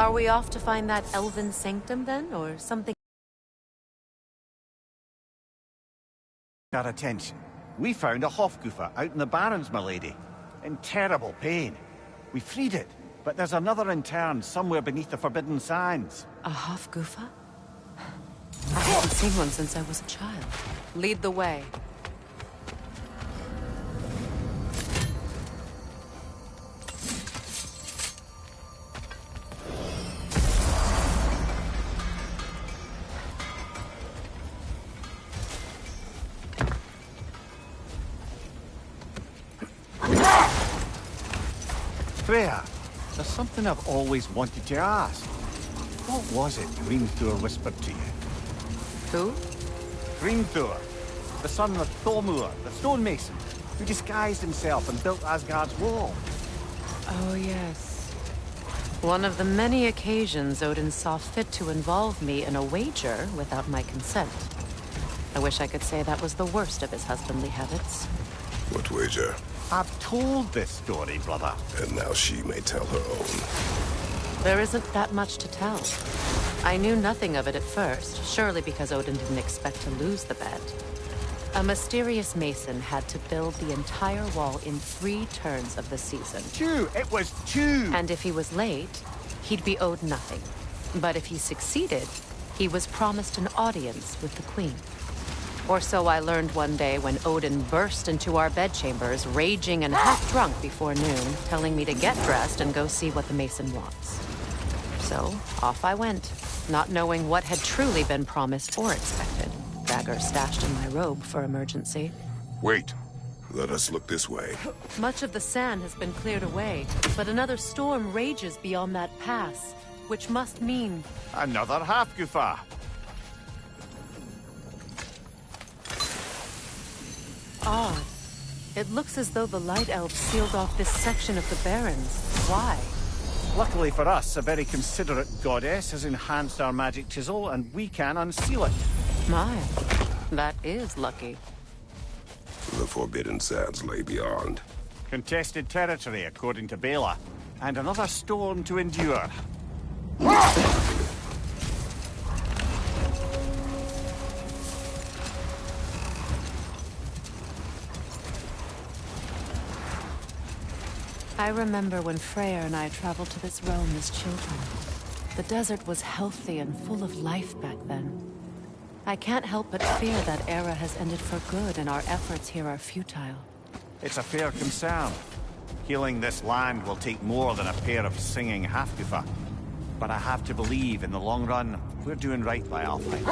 Are we off to find that elven sanctum then, or something? Our attention. We found a Hofgufa out in the Barrens, my lady. In terrible pain. We freed it, but there's another interned somewhere beneath the Forbidden Sands. A Hofgufa? I haven't seen one since I was a child. Lead the way. Freya, there's something I've always wanted to ask. What was it Grimthur whispered to you? Who? Grimthur, the son of Thormur, the stonemason, who disguised himself and built Asgard's wall. Oh, yes. One of the many occasions Odin saw fit to involve me in a wager without my consent. I wish I could say that was the worst of his husbandly habits. What wager? I've told this story, brother. And now she may tell her own. There isn't that much to tell. I knew nothing of it at first, surely because Odin didn't expect to lose the bet. A mysterious mason had to build the entire wall in 3 turns of the season. 2! It was 2! And if he was late, he'd be owed nothing. But if he succeeded, he was promised an audience with the queen. Or so I learned one day when Odin burst into our bedchambers, raging and half-drunk before noon, telling me to get dressed and go see what the mason wants. So, off I went, not knowing what had truly been promised or expected. Dagger stashed in my robe for emergency. Wait. Let us look this way. Much of the sand has been cleared away, but another storm rages beyond that pass, which must mean... Another Hofgufa! Odd. It looks as though the Light Elves sealed off this section of the Barrens. Why? Luckily for us, a very considerate goddess has enhanced our magic chisel, and we can unseal it. My, that is lucky. The Forbidden Sands lay beyond. Contested territory, according to Bela. And another storm to endure. I remember when Freya and I traveled to this realm as children. The desert was healthy and full of life back then. I can't help but fear that era has ended for good and our efforts here are futile. It's a fair concern. Healing this land will take more than a pair of singing Hofgufa. But I have to believe, in the long run, we're doing right by Alfheim.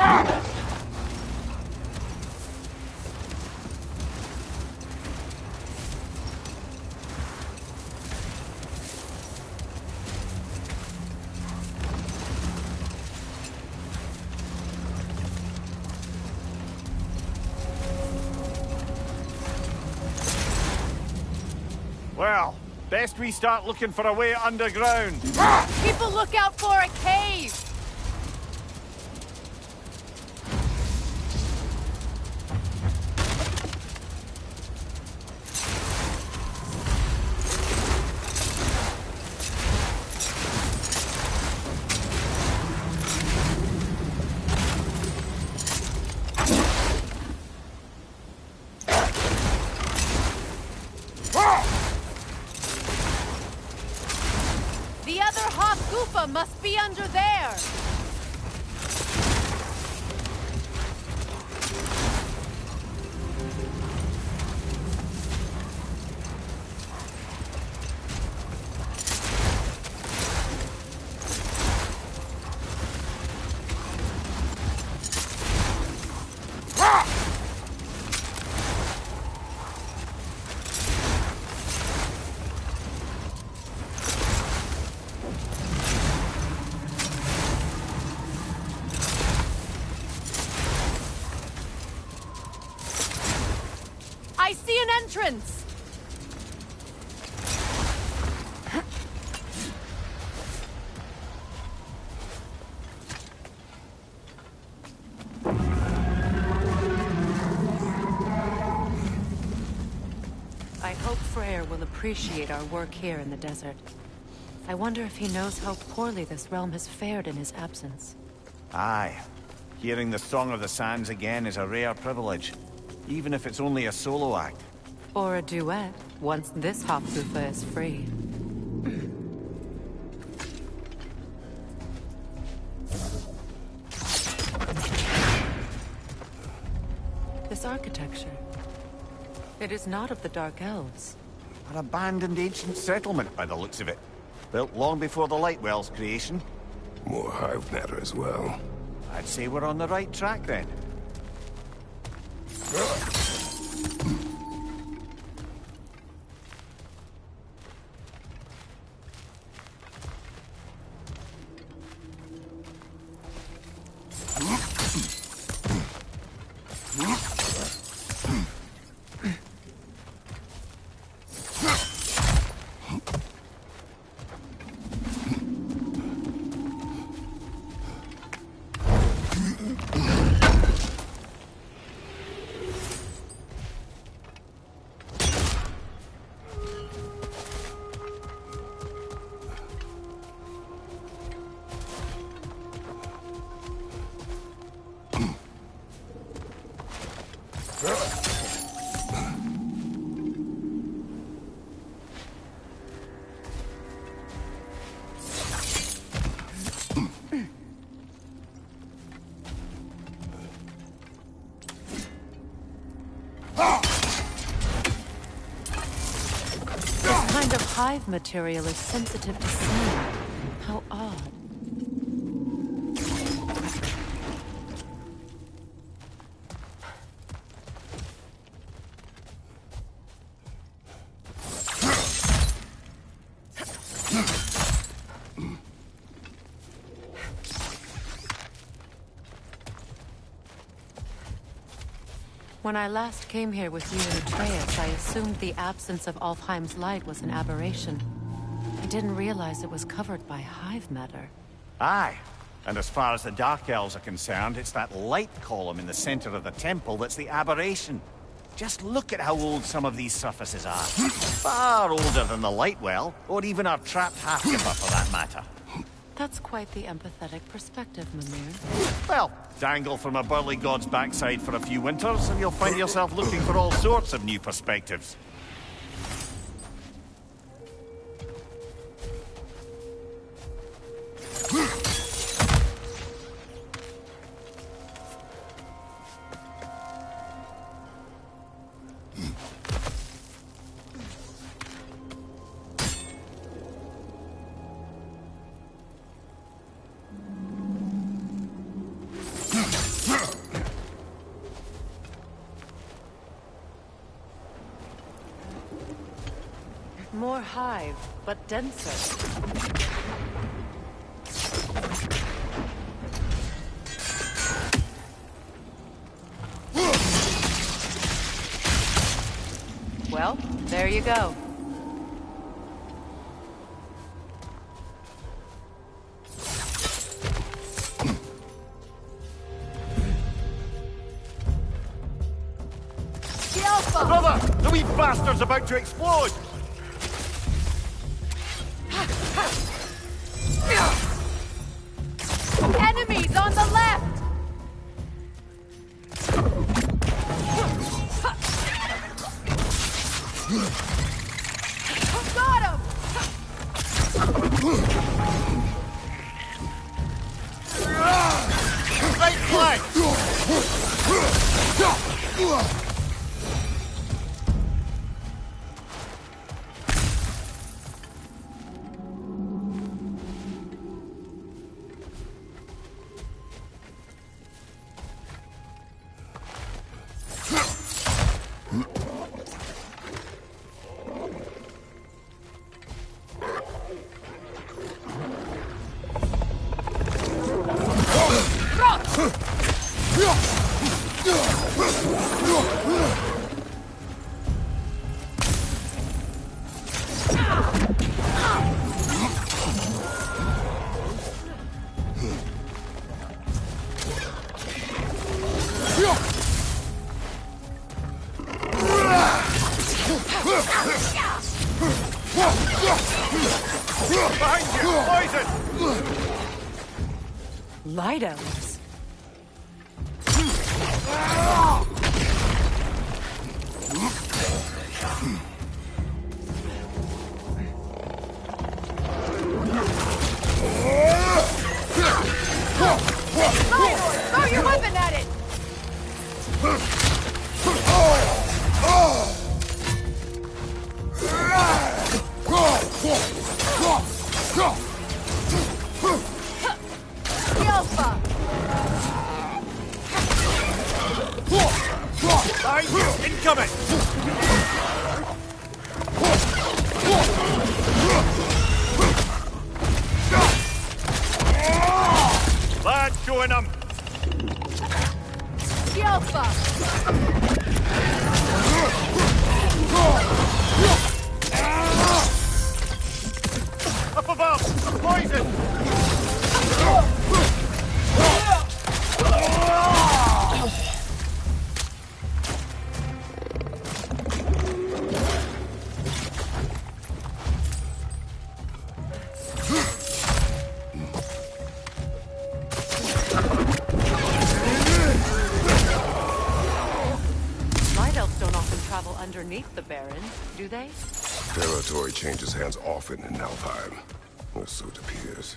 Well, best we start looking for a way underground. Keep a lookout for a cave! The other Hofgufa must be under there! I see an entrance! I hope Freyr will appreciate our work here in the desert. I wonder if he knows how poorly this realm has fared in his absence. Aye. Hearing the Song of the Sands again is a rare privilege, even if it's only a solo act. Or a duet, once this Hofgufa is free. This architecture. It is not of the Dark Elves. An abandoned ancient settlement, by the looks of it. Built long before the Lightwell's creation. More hive matter as well. I'd say we're on the right track, then. Hive material is sensitive to sound. How odd. When I last came here with you and Atreus, I assumed the absence of Alfheim's light was an aberration. I didn't realize it was covered by hive matter. Aye. And as far as the Dark Elves are concerned, it's that light column in the center of the temple that's the aberration. Just look at how old some of these surfaces are. Far older than the Lightwell, or even our trapped Hofgufa for that matter. That's quite the empathetic perspective, Mimir. Well, dangle from a burly god's backside for a few winters, and you'll find yourself looking for all sorts of new perspectives. More hive, but denser. Well, there you go. The Alpha! Brother! The wee bastard's about to explode! Enemies on the left! Got him! Right flank! Behind you! Poison! Light elves. Throw your weapon at it! Alpha! Behind you! Incoming! Lad, showing them! Alpha! Up above! Poison! Light elves don't often travel underneath the Baron, do they? Territory changes hands often in Alfheim. Or so it appears.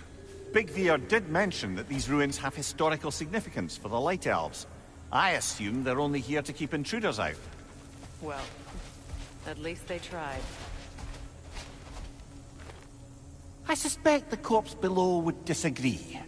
Big Veer did mention that these ruins have historical significance for the Light Elves. I assume they're only here to keep intruders out. Well, at least they tried. I suspect the corpse below would disagree.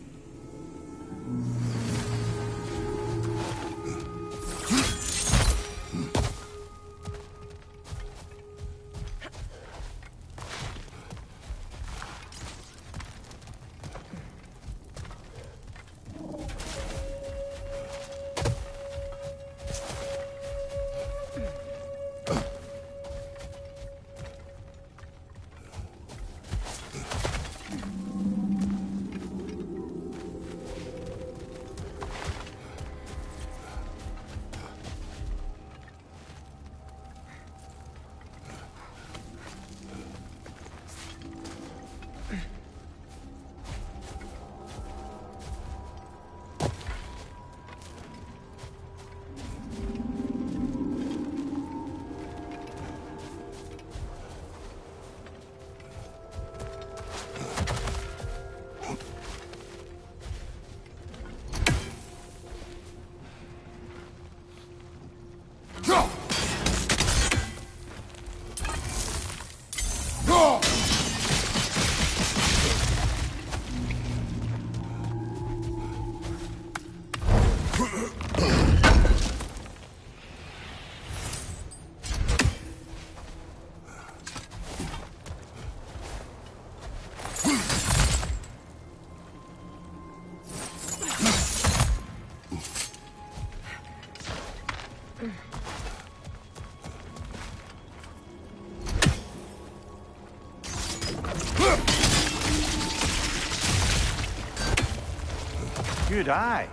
Good eye.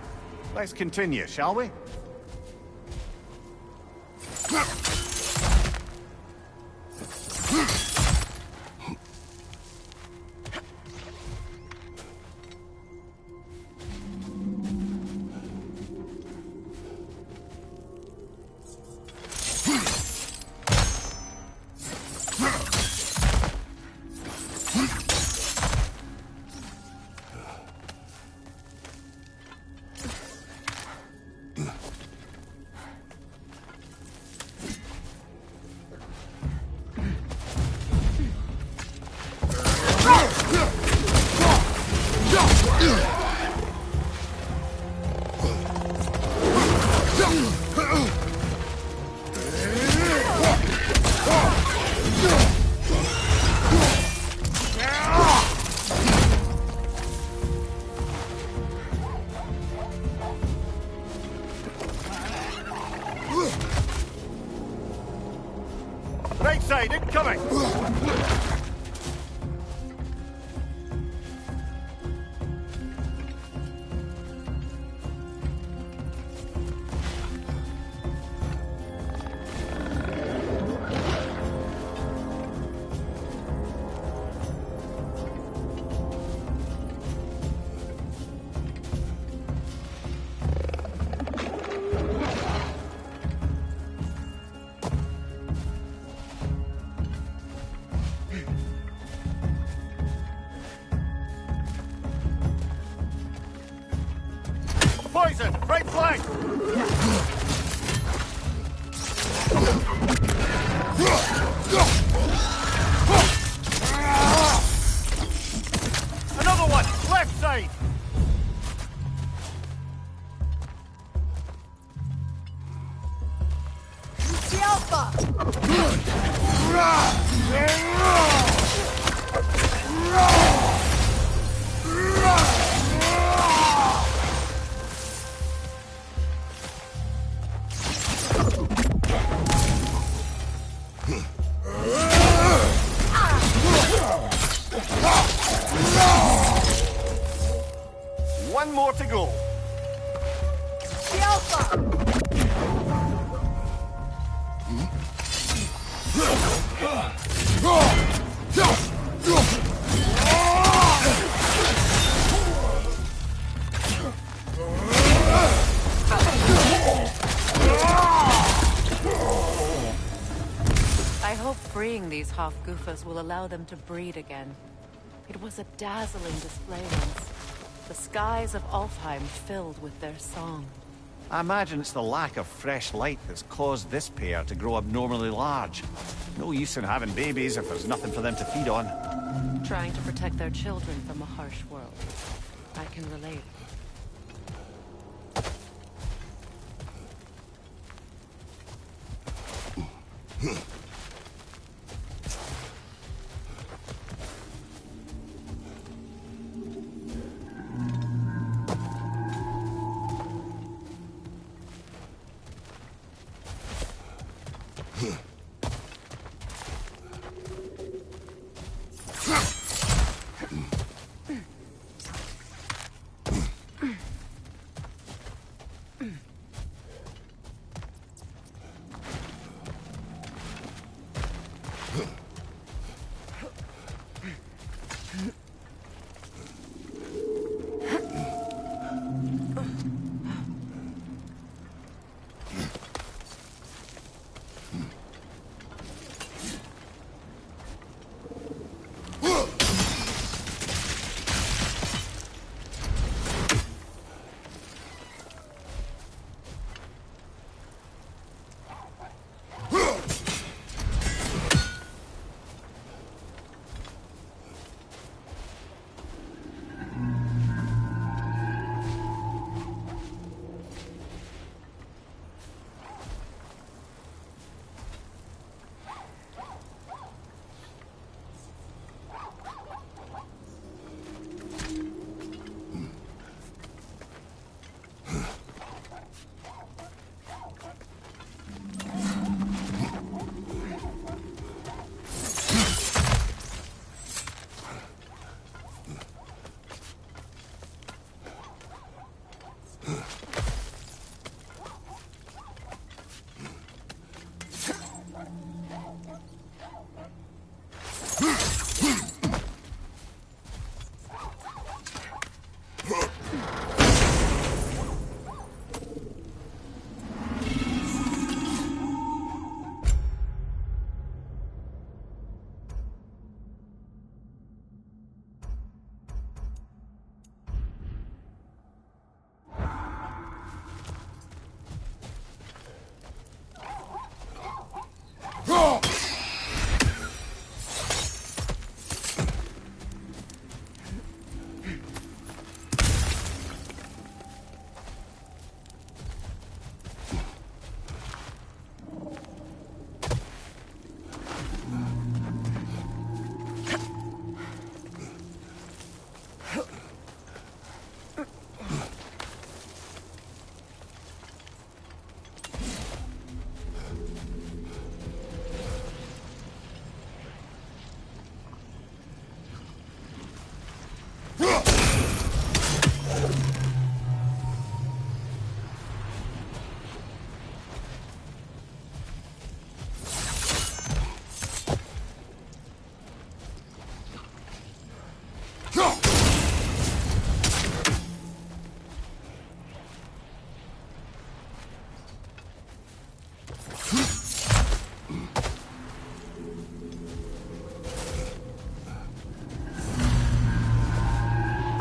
Let's continue, shall we? Right side, incoming! Poison! Right flank! Another one! Left side! The Alpha! One more to go. The Alpha! I hope freeing these Hofgufas will allow them to breed again. It was a dazzling display once. The skies of Alfheim filled with their song. I imagine it's the lack of fresh light that's caused this pair to grow abnormally large. No use in having babies if there's nothing for them to feed on. Trying to protect their children from a harsh world. I can relate.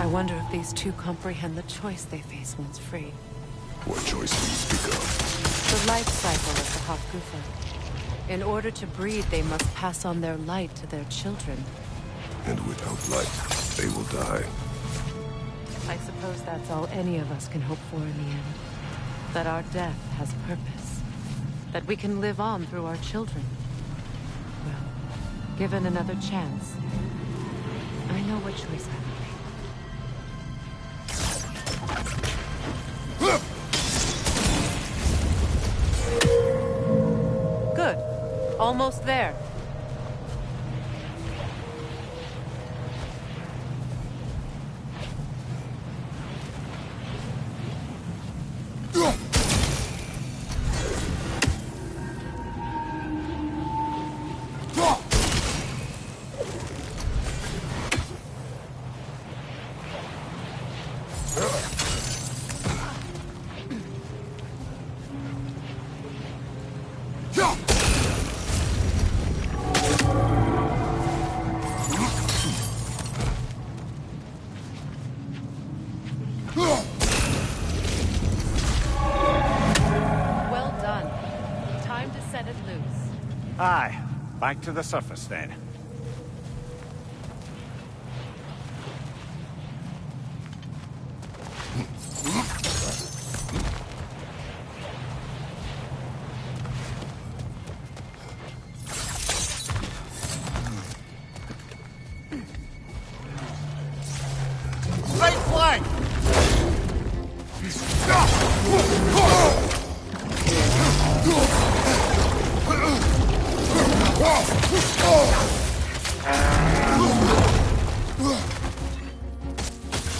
I wonder if these two comprehend the choice they face once free. What choice do you speak of? The life cycle of the Hofgufa. In order to breed, they must pass on their light to their children. And without light, they will die. I suppose that's all any of us can hope for in the end. That our death has purpose. That we can live on through our children. Well, given another chance, I know what choice I will make. Good. Almost there. Aye. Back to the surface then. Right flank!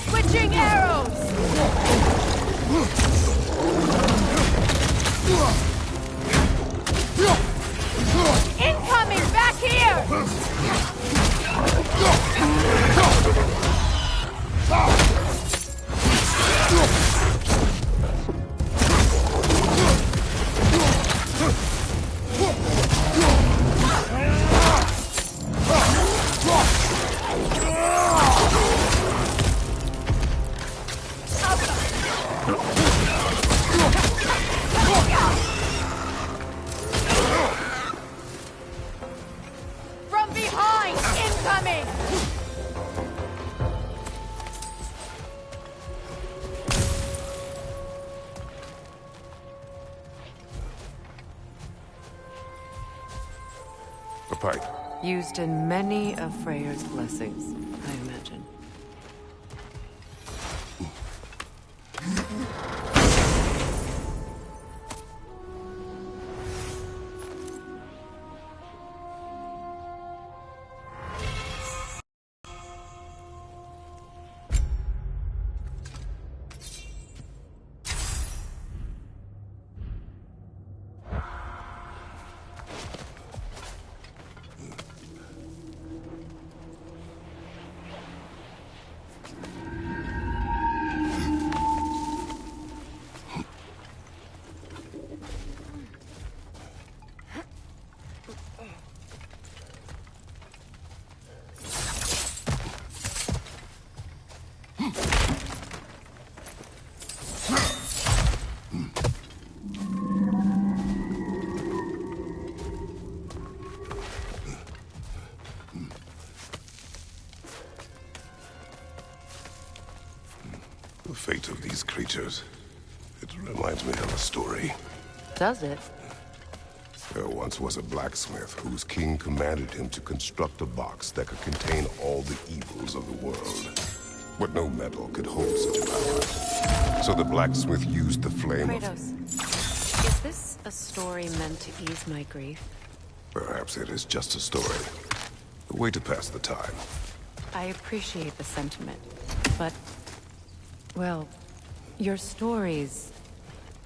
Switching arrows! Incoming! Back here! From behind! Incoming! A pipe. Used in many of Freya's blessings, I imagine. The fate of these creatures. It reminds me of a story. Does it? There once was a blacksmith whose king commanded him to construct a box that could contain all the evils of the world. But no metal could hold such power. So the blacksmith used the flame Kratos, is this a story meant to ease my grief? Perhaps it is just a story. A way to pass the time. I appreciate the sentiment, but... well, your stories...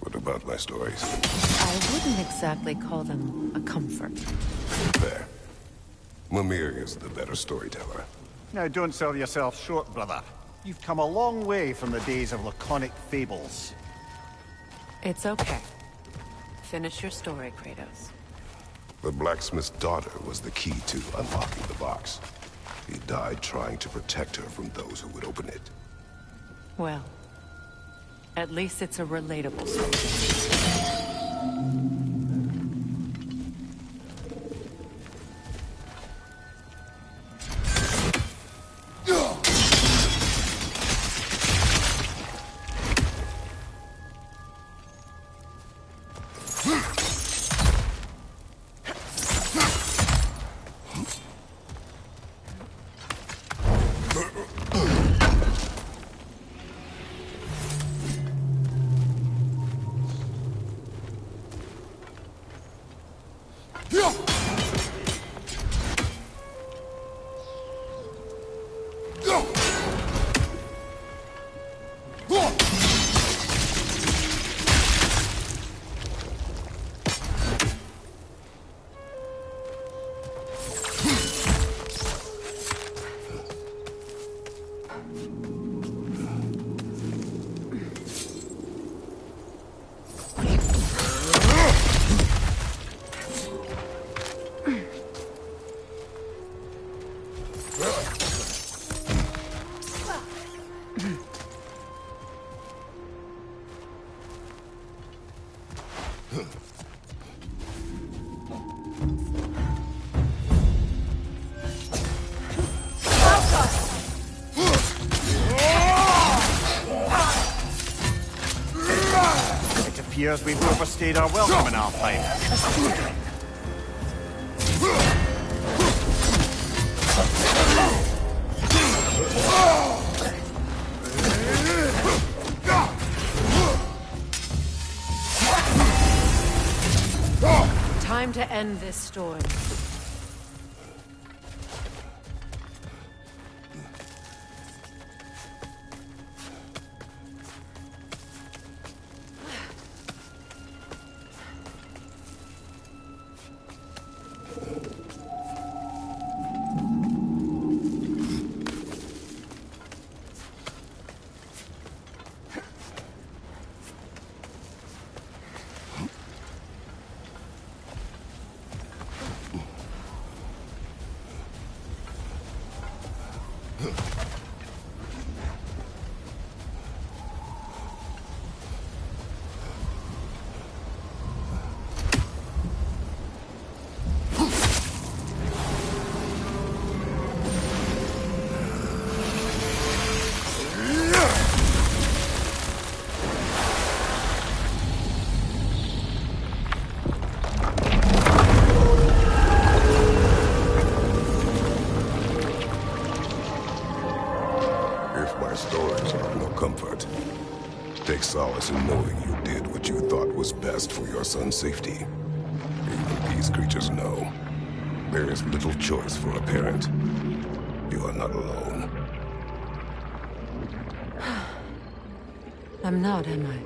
What about my stories? I wouldn't exactly call them a comfort. Fair. Mimir is the better storyteller. Now don't sell yourself short, brother. You've come a long way from the days of laconic fables. It's okay. Finish your story, Kratos. The blacksmith's daughter was the key to unlocking the box. He died trying to protect her from those who would open it. Well, at least it's a relatable story. Appears we've overstayed our welcome in Alfheim. Time to end this storm. Take solace in knowing you did what you thought was best for your son's safety. Even these creatures know. There is little choice for a parent. You are not alone. I'm not, am I?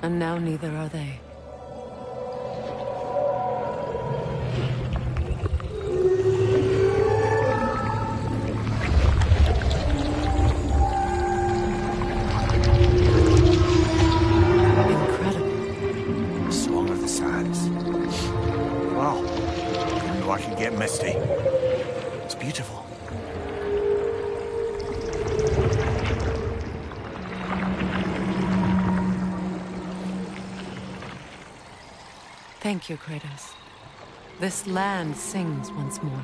And now neither are they. Misty. It's beautiful. Thank you, Kratos. This land sings once more.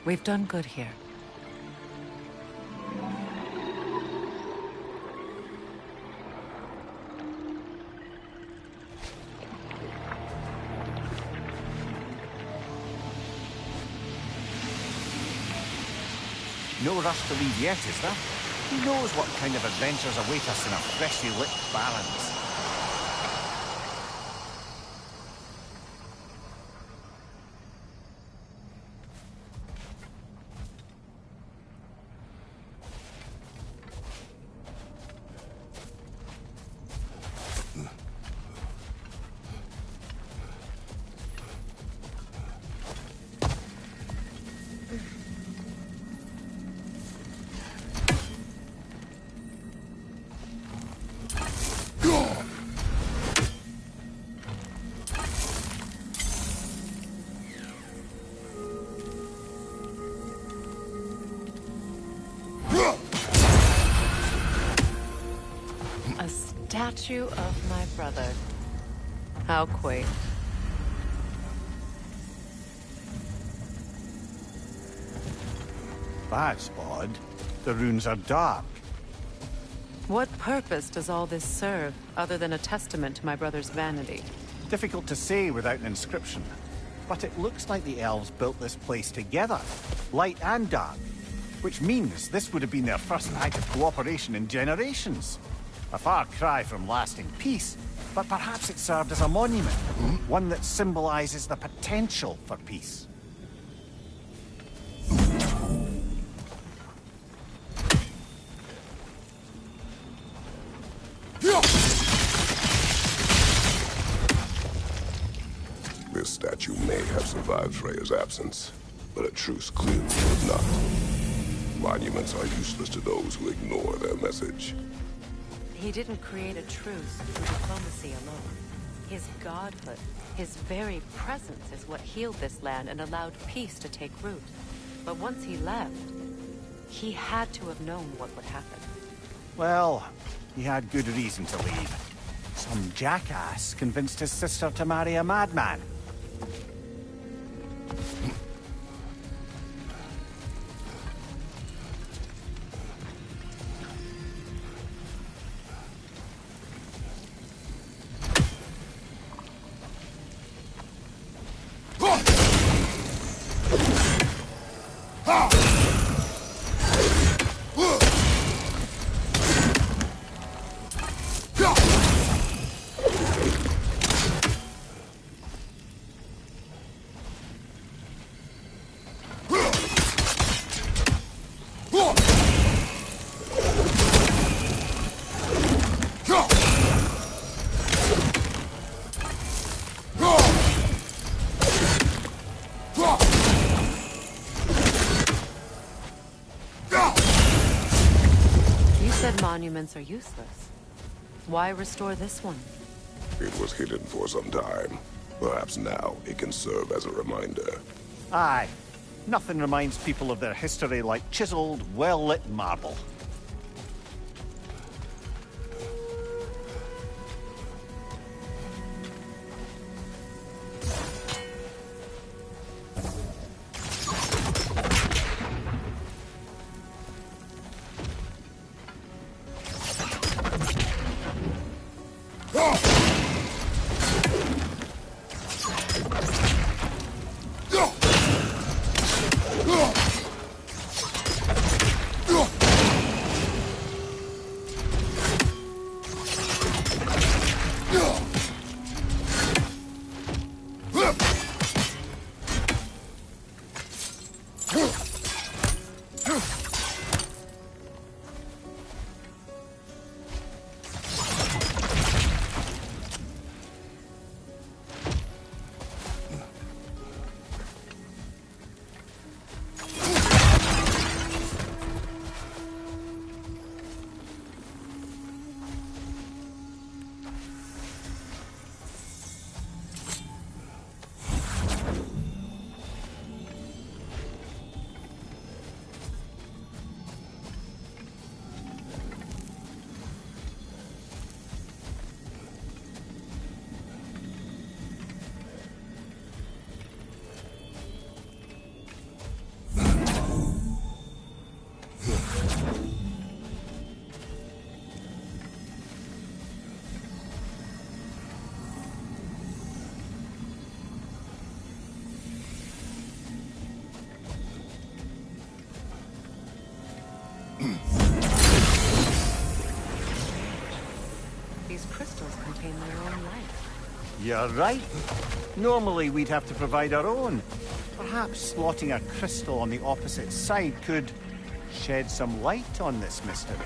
We've done good here. No rush to leave yet, is there? Who knows what kind of adventures await us in our freshly lit barrens? Go! statue of my brother. How quaint. That's odd. The runes are dark. What purpose does all this serve, other than a testament to my brother's vanity? Difficult to say without an inscription. But it looks like the elves built this place together, light and dark. Which means this would have been their first act of cooperation in generations. A far cry from lasting peace, but perhaps it served as a monument, one that symbolizes the potential for peace. This statue may have survived Freya's absence, but a truce clearly would not. Monuments are useless to those who ignore their message. He didn't create a truce through diplomacy alone. His godhood, his very presence is what healed this land and allowed peace to take root. But once he left, he had to have known what would happen. Well, he had good reason to leave. Some jackass convinced his sister to marry a madman. Monuments are useless. Why restore this one? It was hidden for some time. Perhaps now it can serve as a reminder. Aye. Nothing reminds people of their history like chiseled, well-lit marble. These crystals contain their own light. You're right. Normally we'd have to provide our own. Perhaps slotting a crystal on the opposite side could shed some light on this mystery.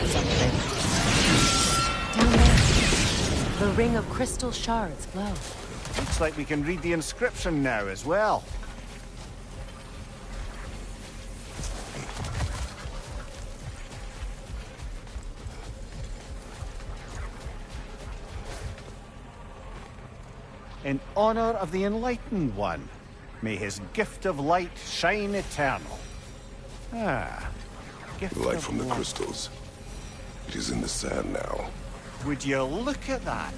Something. Down there. The ring of crystal shards glow. Looks like we can read the inscription now as well. In honor of the Enlightened One, may his gift of light shine eternal. Ah, gift Light of from the light. crystals. It is in the sand now. Would you look at that?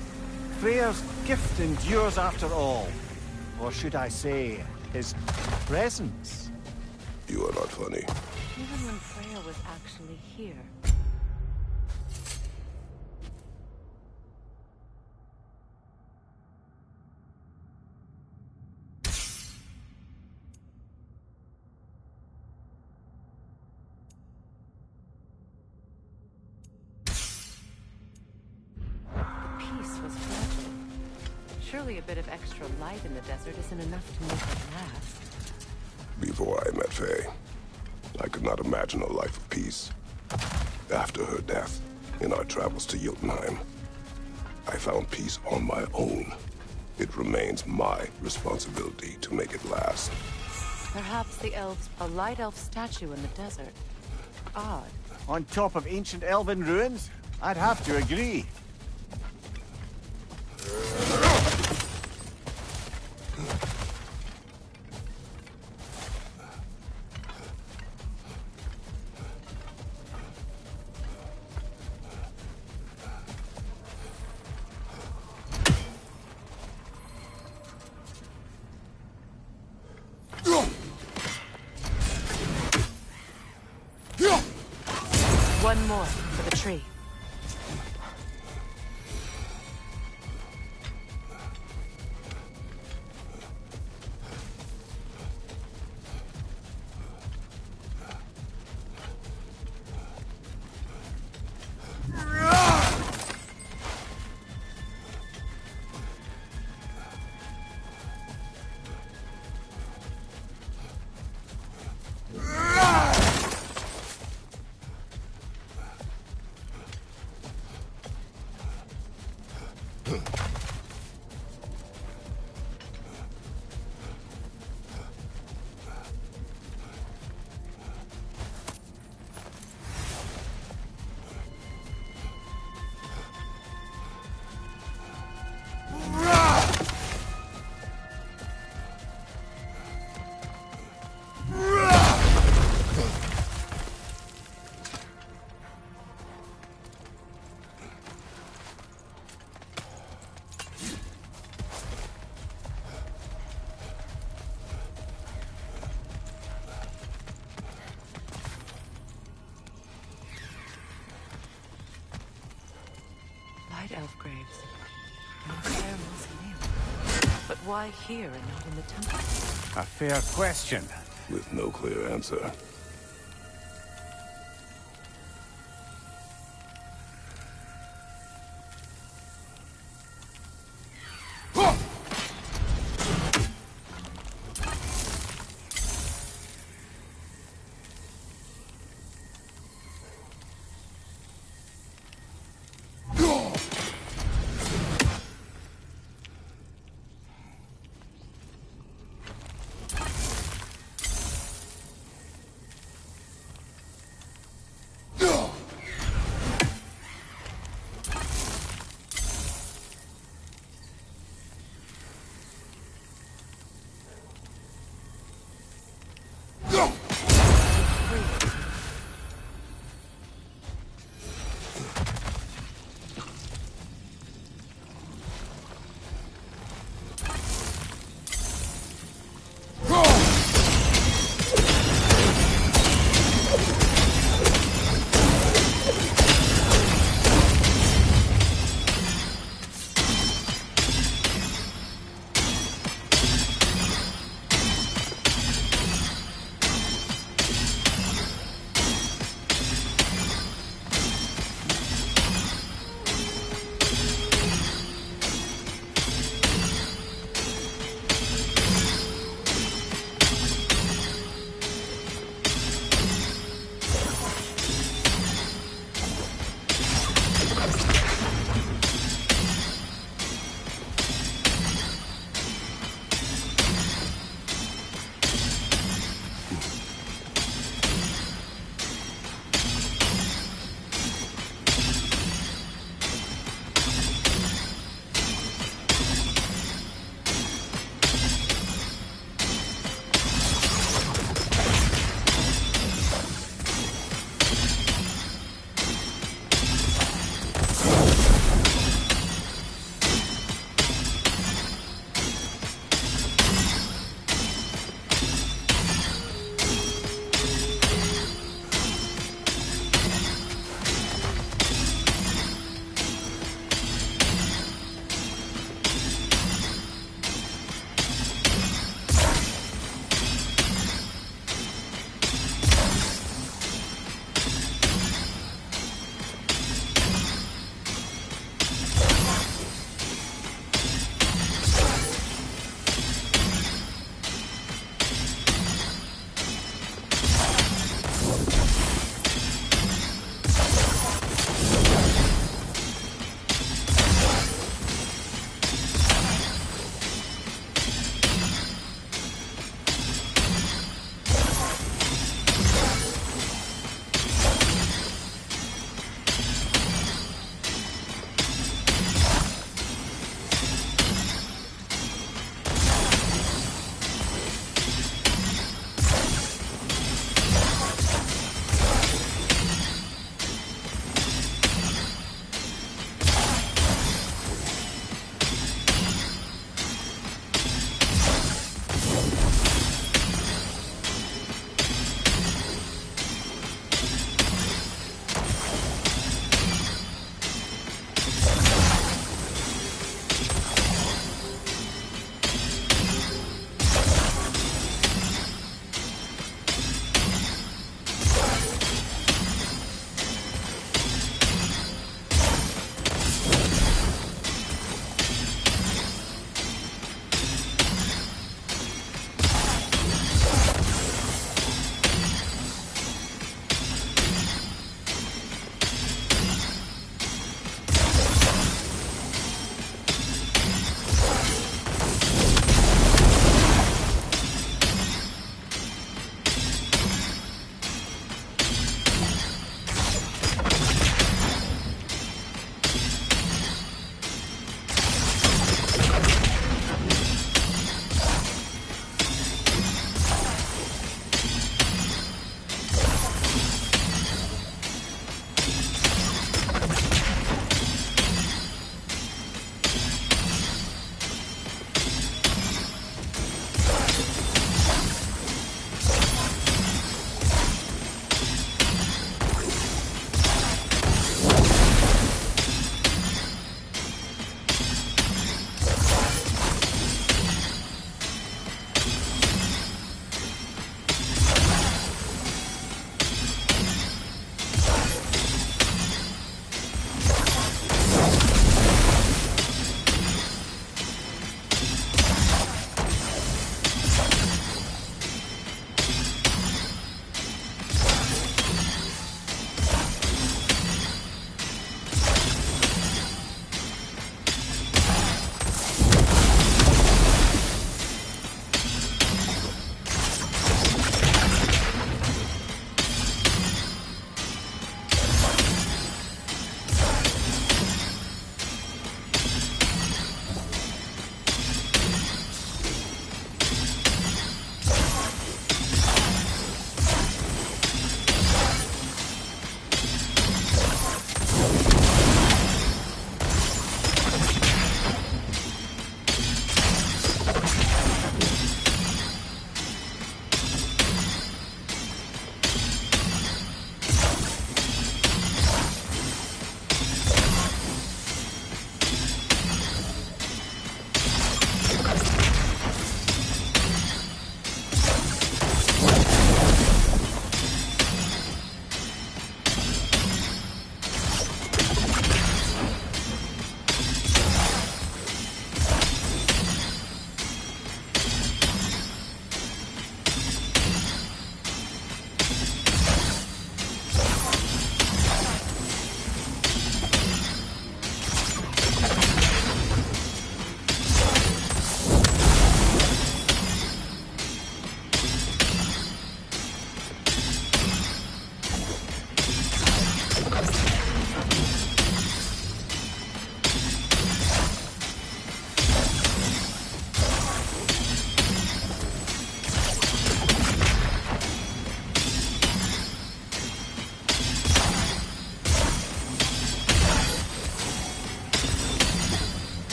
Freya's gift endures after all. Or should I say, his presence? You are not funny. Even when Freya was actually here. Surely a bit of extra light in the desert isn't enough to make it last. Before I met Faye, I could not imagine a life of peace. After her death, in our travels to Jotunheim, I found peace on my own. It remains my responsibility to make it last. Perhaps the elves... A light elf statue in the desert. Odd. On top of ancient elven ruins? I'd have to agree. One more for the tree. Elf graves. No fair mausoleum. But why here and not in the temple? A fair question. With no clear answer.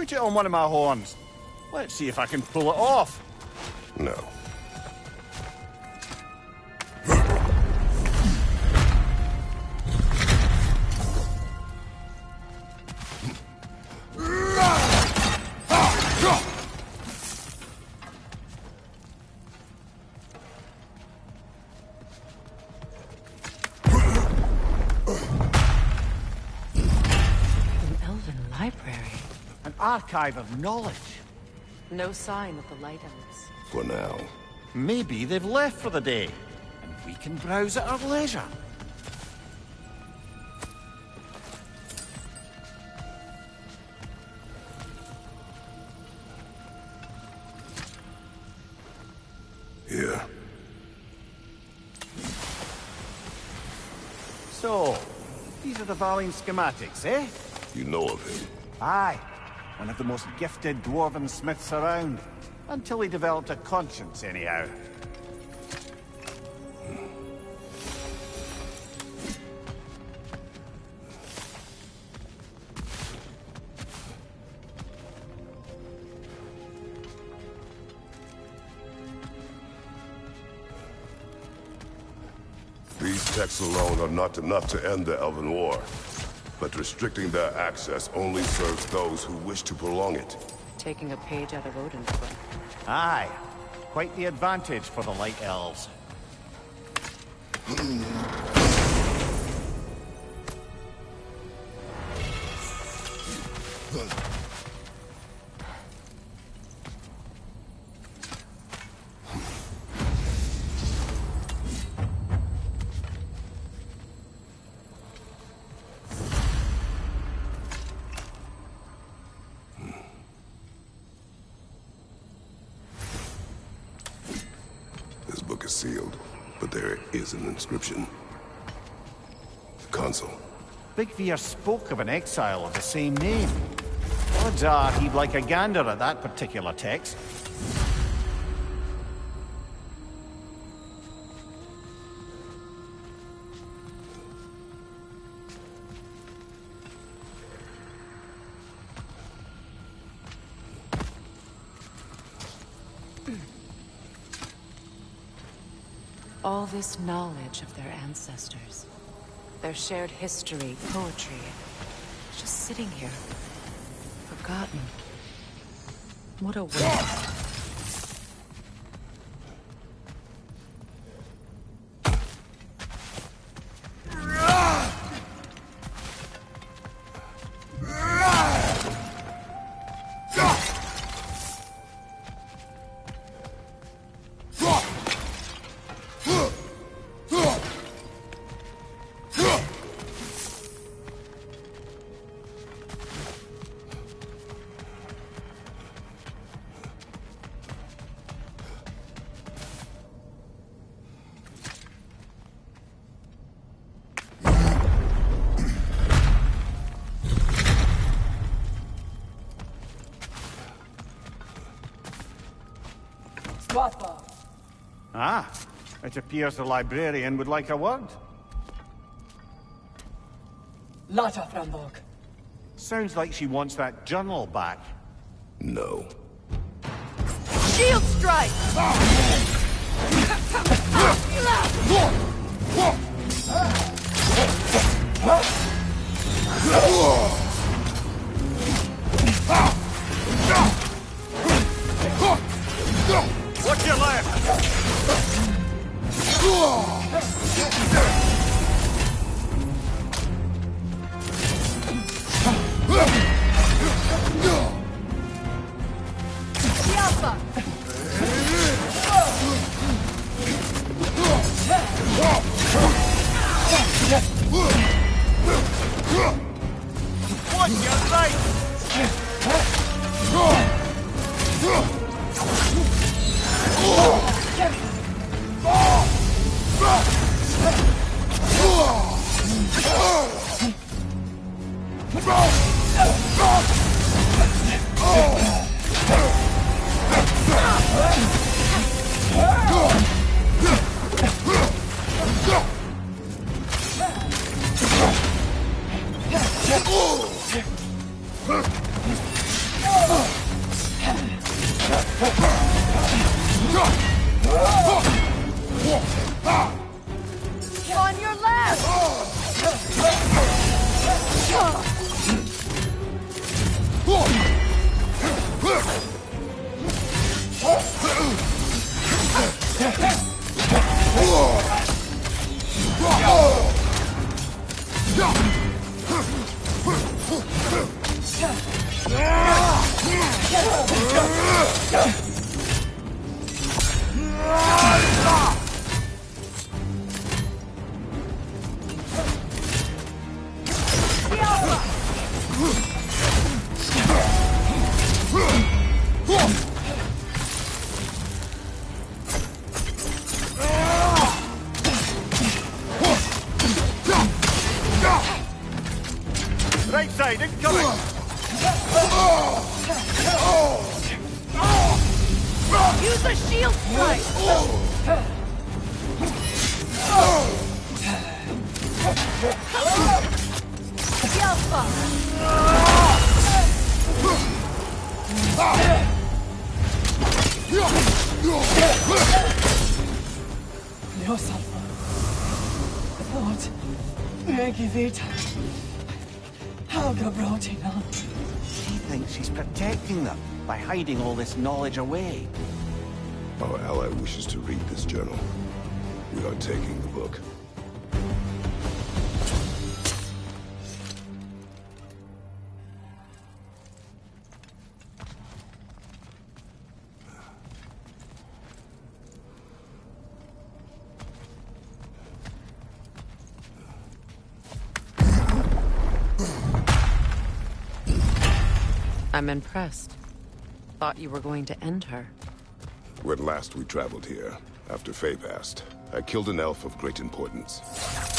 Put it on one of my horns. Let's see if I can pull it off. No. Archive of knowledge. No sign of the Light Elves. For now. Maybe they've left for the day, and we can browse at our leisure. Here. So, these are the Valine schematics, eh? You know of him. Aye. One of the most gifted dwarven smiths around. Until he developed a conscience, anyhow. These texts alone are not enough to end the Elven War. But restricting their access only serves those who wish to prolong it. Taking a page out of Odin's book. Aye. Quite the advantage for the Light Elves. This book is sealed, but there is an inscription. The console. Big Veer spoke of an exile of the same name. Odds are he'd like a gander at that particular text. All this knowledge of their ancestors, their shared history, poetry, just sitting here, forgotten. What a waste. Ah, it appears the librarian would like a word. Lata Framborg. Sounds like she wants that journal back. No. Shield strike! Watch your left! Alpha! Watch your right! Right side, incoming! Use a shield strike! Alpha! Dios, Alpha. Lord, Maggie Vita. Helga Brotina. She thinks she's protecting them by hiding all this knowledge away. Our ally wishes to read this journal. We are taking the book. I'm impressed. Thought you were going to end her. When last we traveled here, after Faye passed, I killed an elf of great importance.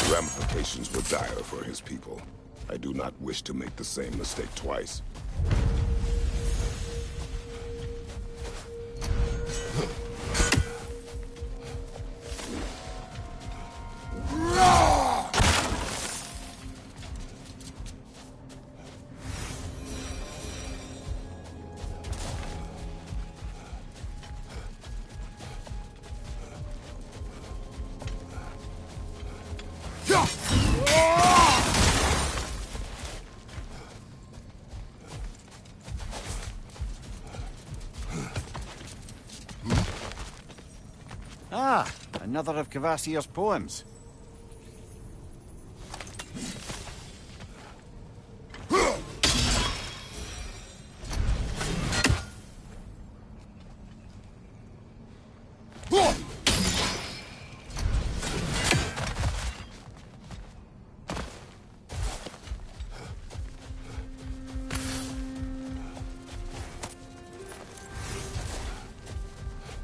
The ramifications were dire for his people. I do not wish to make the same mistake twice. Ah, another of Kvasir's poems.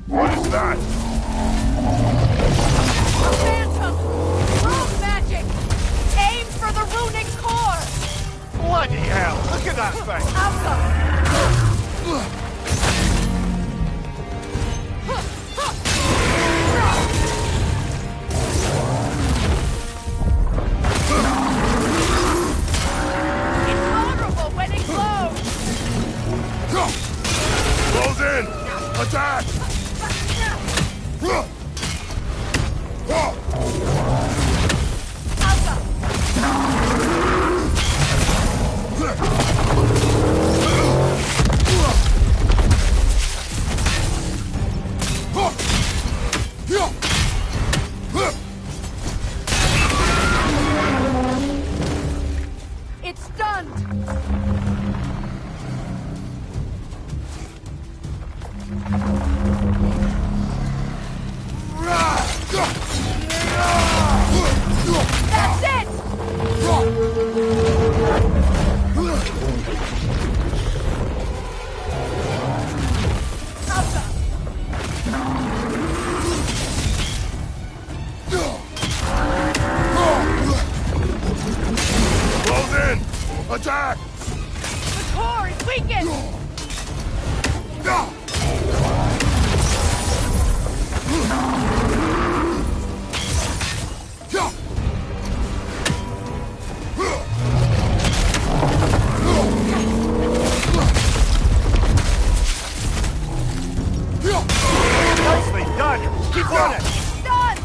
What is that? Phantom! Rogue magic! Aim for the runic core! Bloody hell, look at that thing! Alpha! Invulnerable when it glows! Close in! Attack! It's stunned! That's it! Close in! Attack! The core is weakened! Nicely done! Keep on it! Done!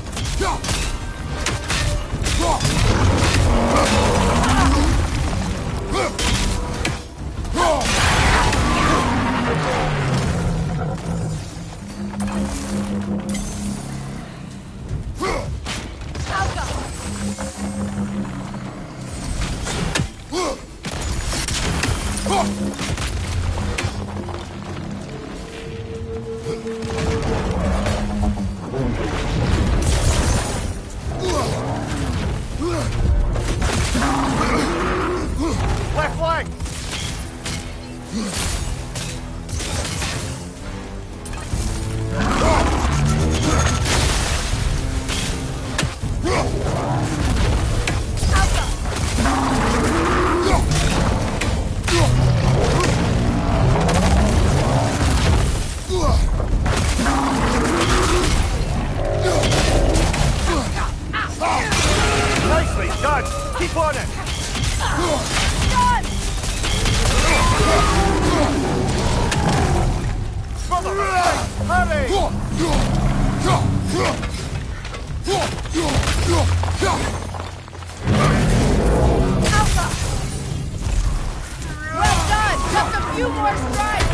Left flank! Nicely done! Keep on it! Done! Brother! Hurry! Alpha! Well done! Just a few more strikes!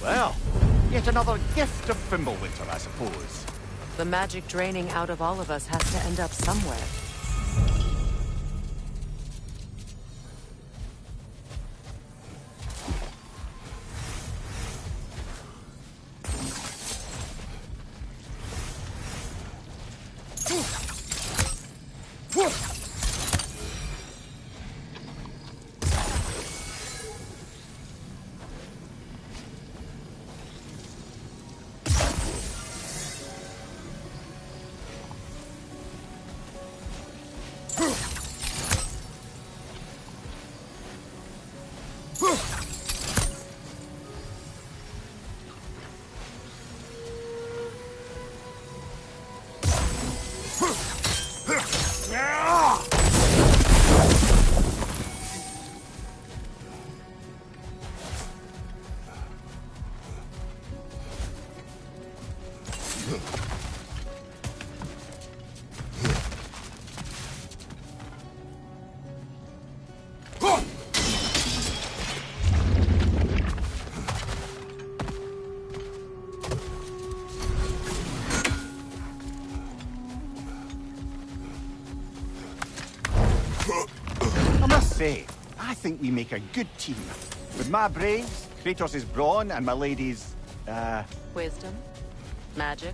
Well, yet another gift of Fimbulwinter, I suppose. The magic draining out of all of us has to end up somewhere. I must say, I think we make a good team. With my brains, Kratos' brawn, and my lady's, Wisdom, magic,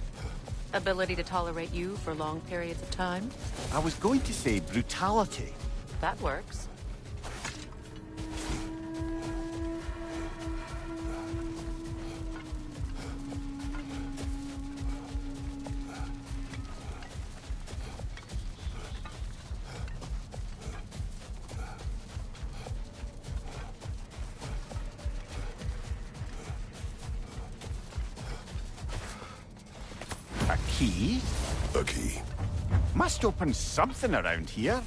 ability to tolerate you for long periods of time. I was going to say brutality. That works. A key? A key. Must open something around here.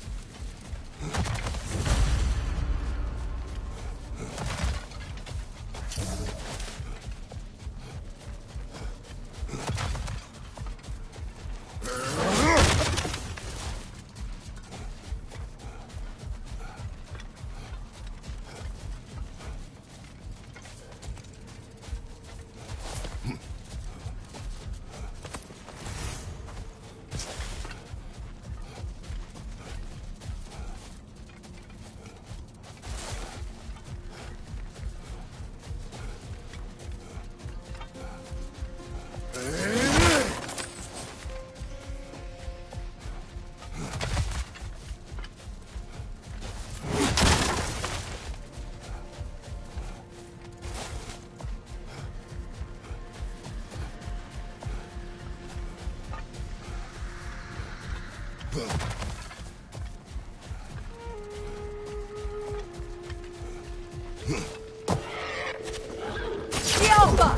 The Alpha!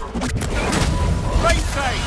Right side!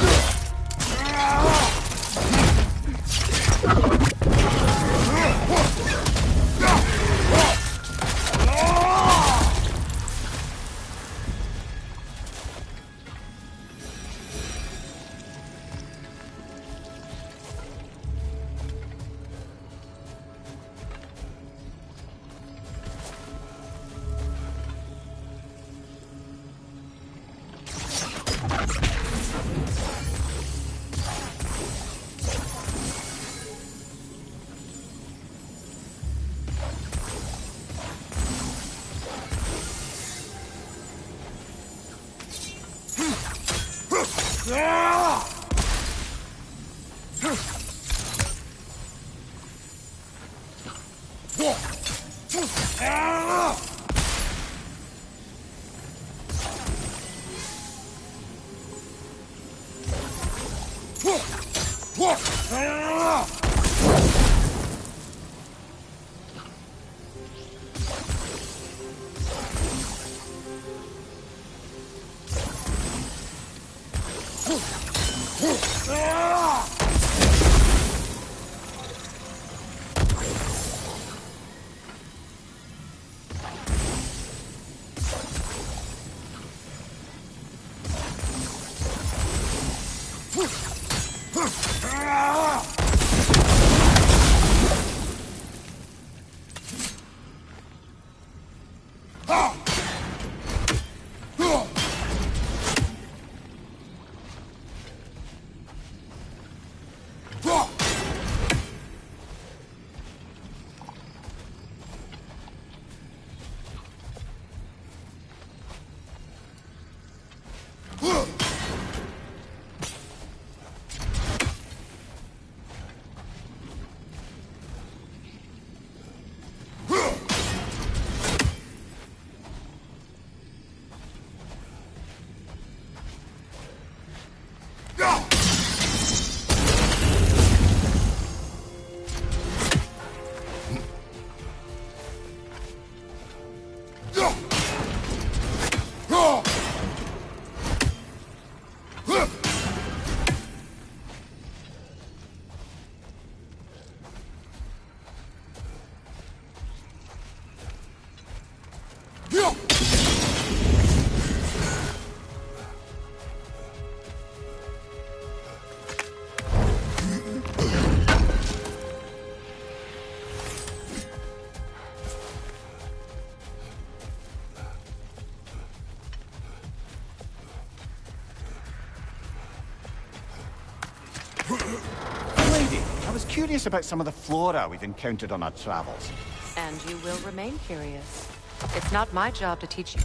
Lady, I was curious about some of the flora we've encountered on our travels. And you will remain curious. It's not my job to teach you.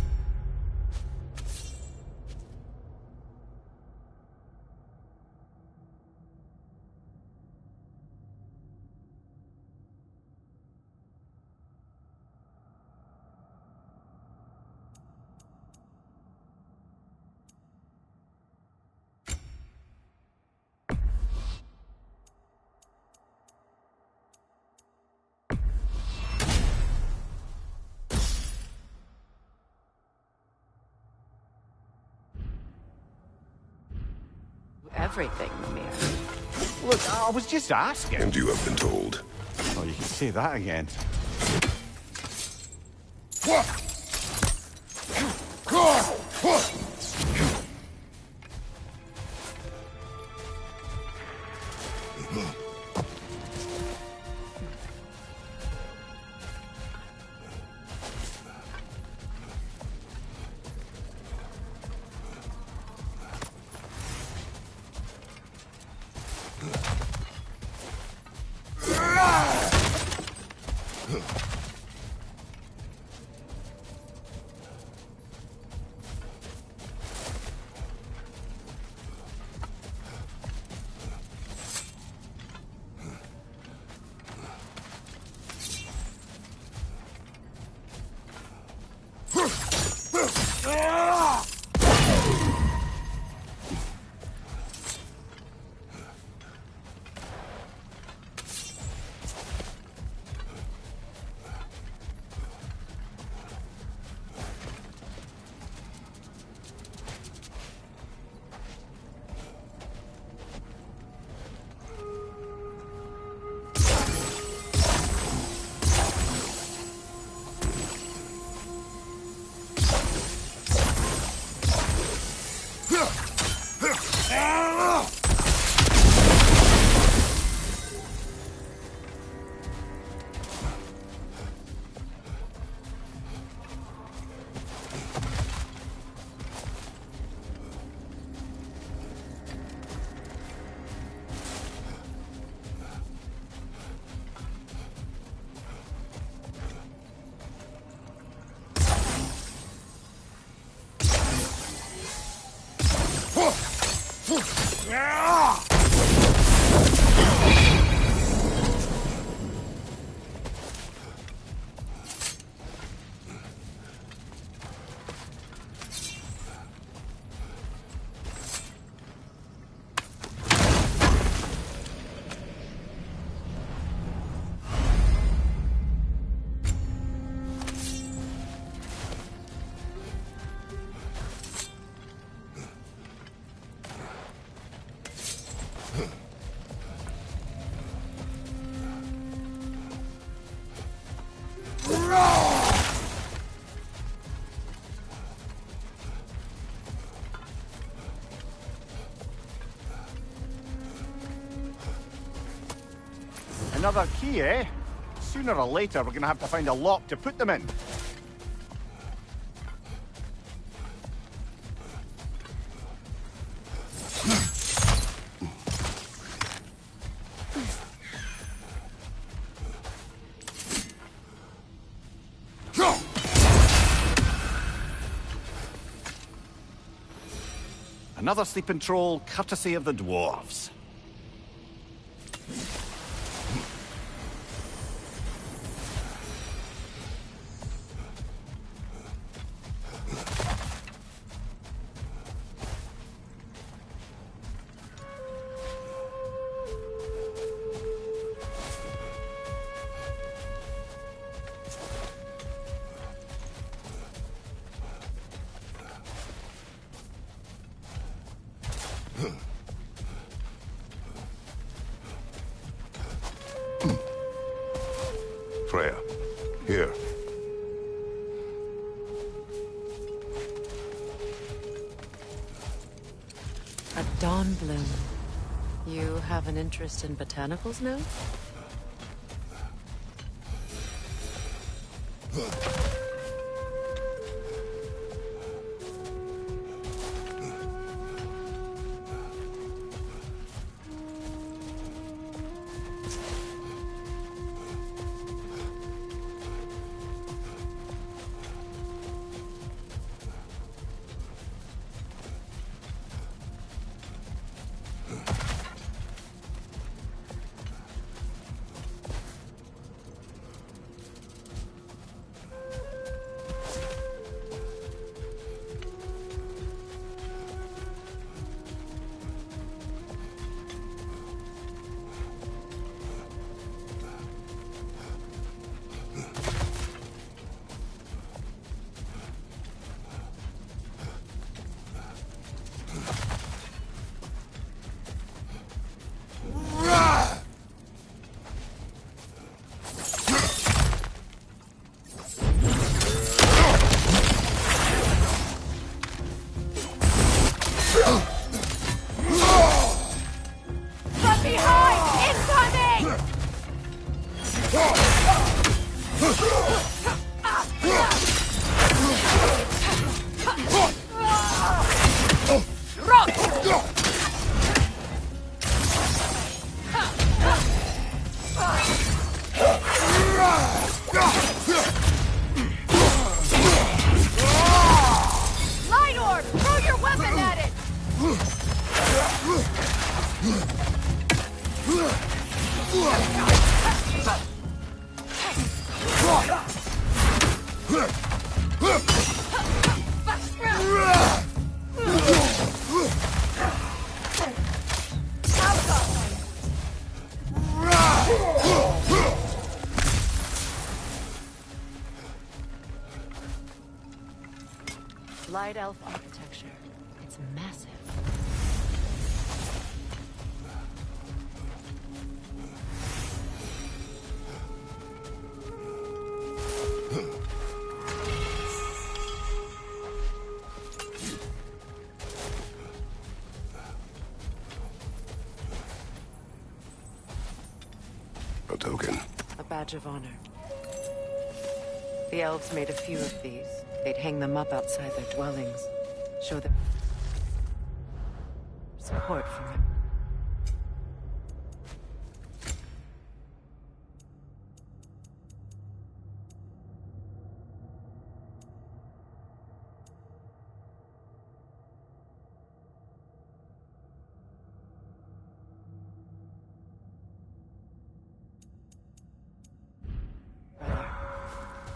Everything, Mimir. Look, I was just asking. And you have been told. Oh, you can say that again. Another key, eh? Sooner or later, we're gonna have to find a lock to put them in. Another sleeping troll, courtesy of the dwarves. Freya, here. A dawn bloom. You have an interest in botanicals now? Light elf architecture. It's massive. A token. A badge of honor. The elves made a few of these. They'd hang them up outside their dwellings. Show them support from them.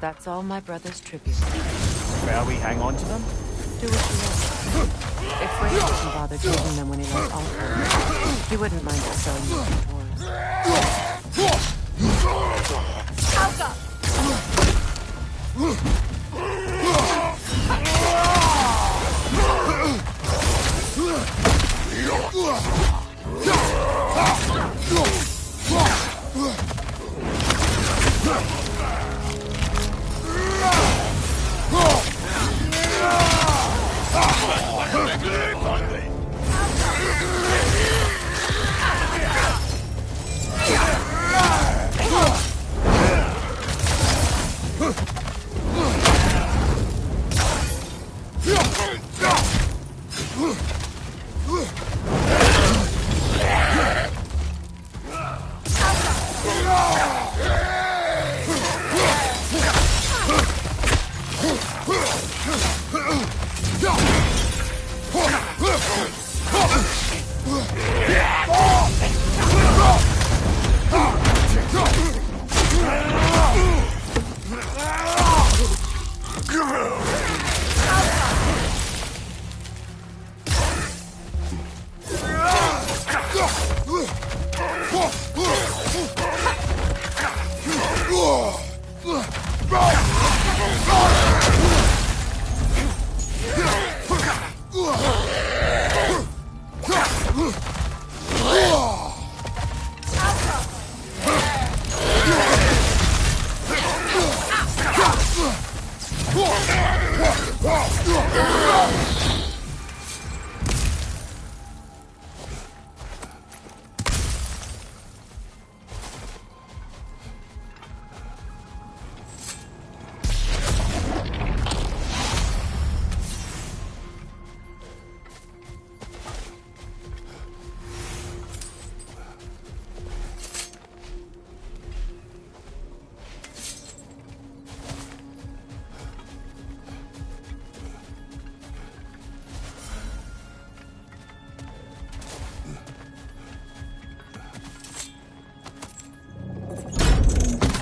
That's all my brother's tribute. Well, we hang on to them? Do what you want. If Freya didn't bother taking them when he left Alfheim, he wouldn't mind us selling them to dwarves. Alka!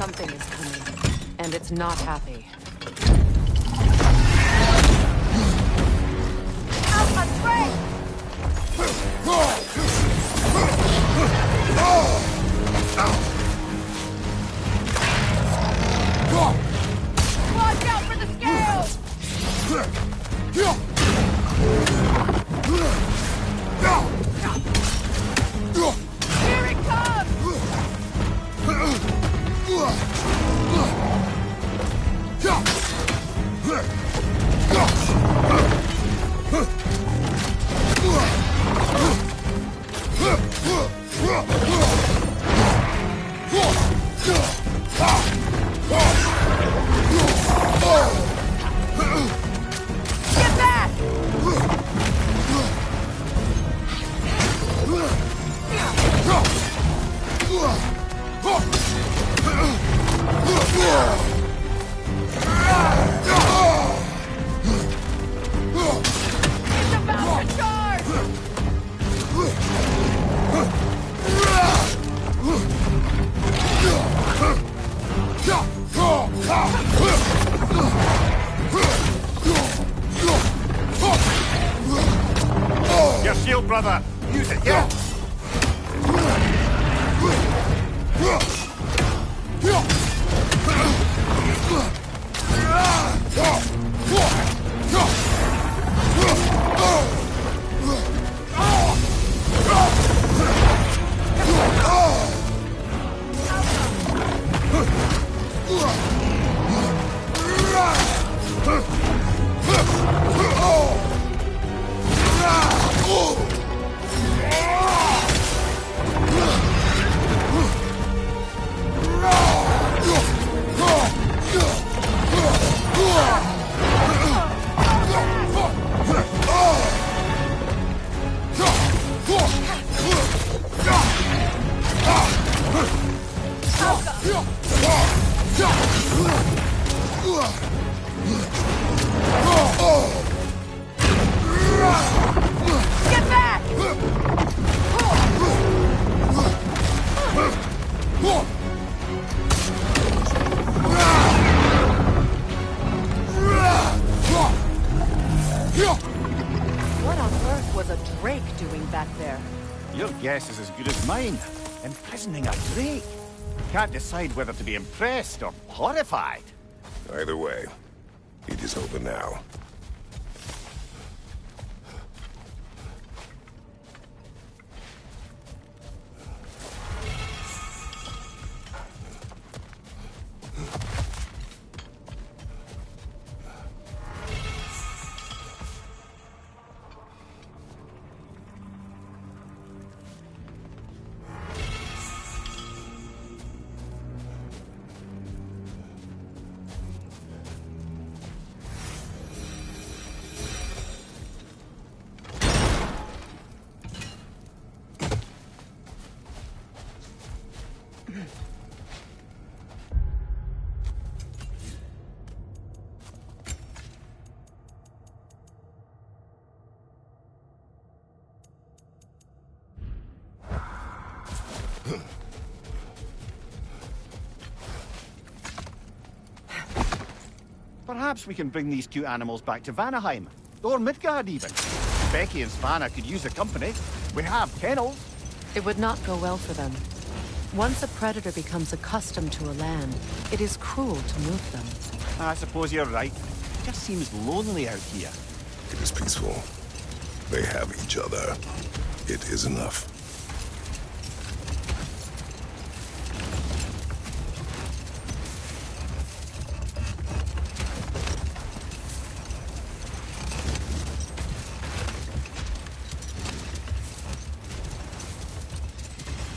Something is coming, and it's not happy. Alpha, break! Watch out for the scales! Here it comes! Get back! It's about to charge! Your shield, brother! Use it, yeah! Get back! What on earth was a Drake doing back there? Your guess is as good as mine. Imprisoning a Drake. Can't decide whether to be impressed or horrified. Either way, it is over now. Perhaps we can bring these two animals back to Vanaheim. Or Midgard, even. Becky and Svanna could use the company. We have kennels. It would not go well for them. Once a predator becomes accustomed to a land, it is cruel to move them. I suppose you're right. It just seems lonely out here. It is peaceful. They have each other. It is enough.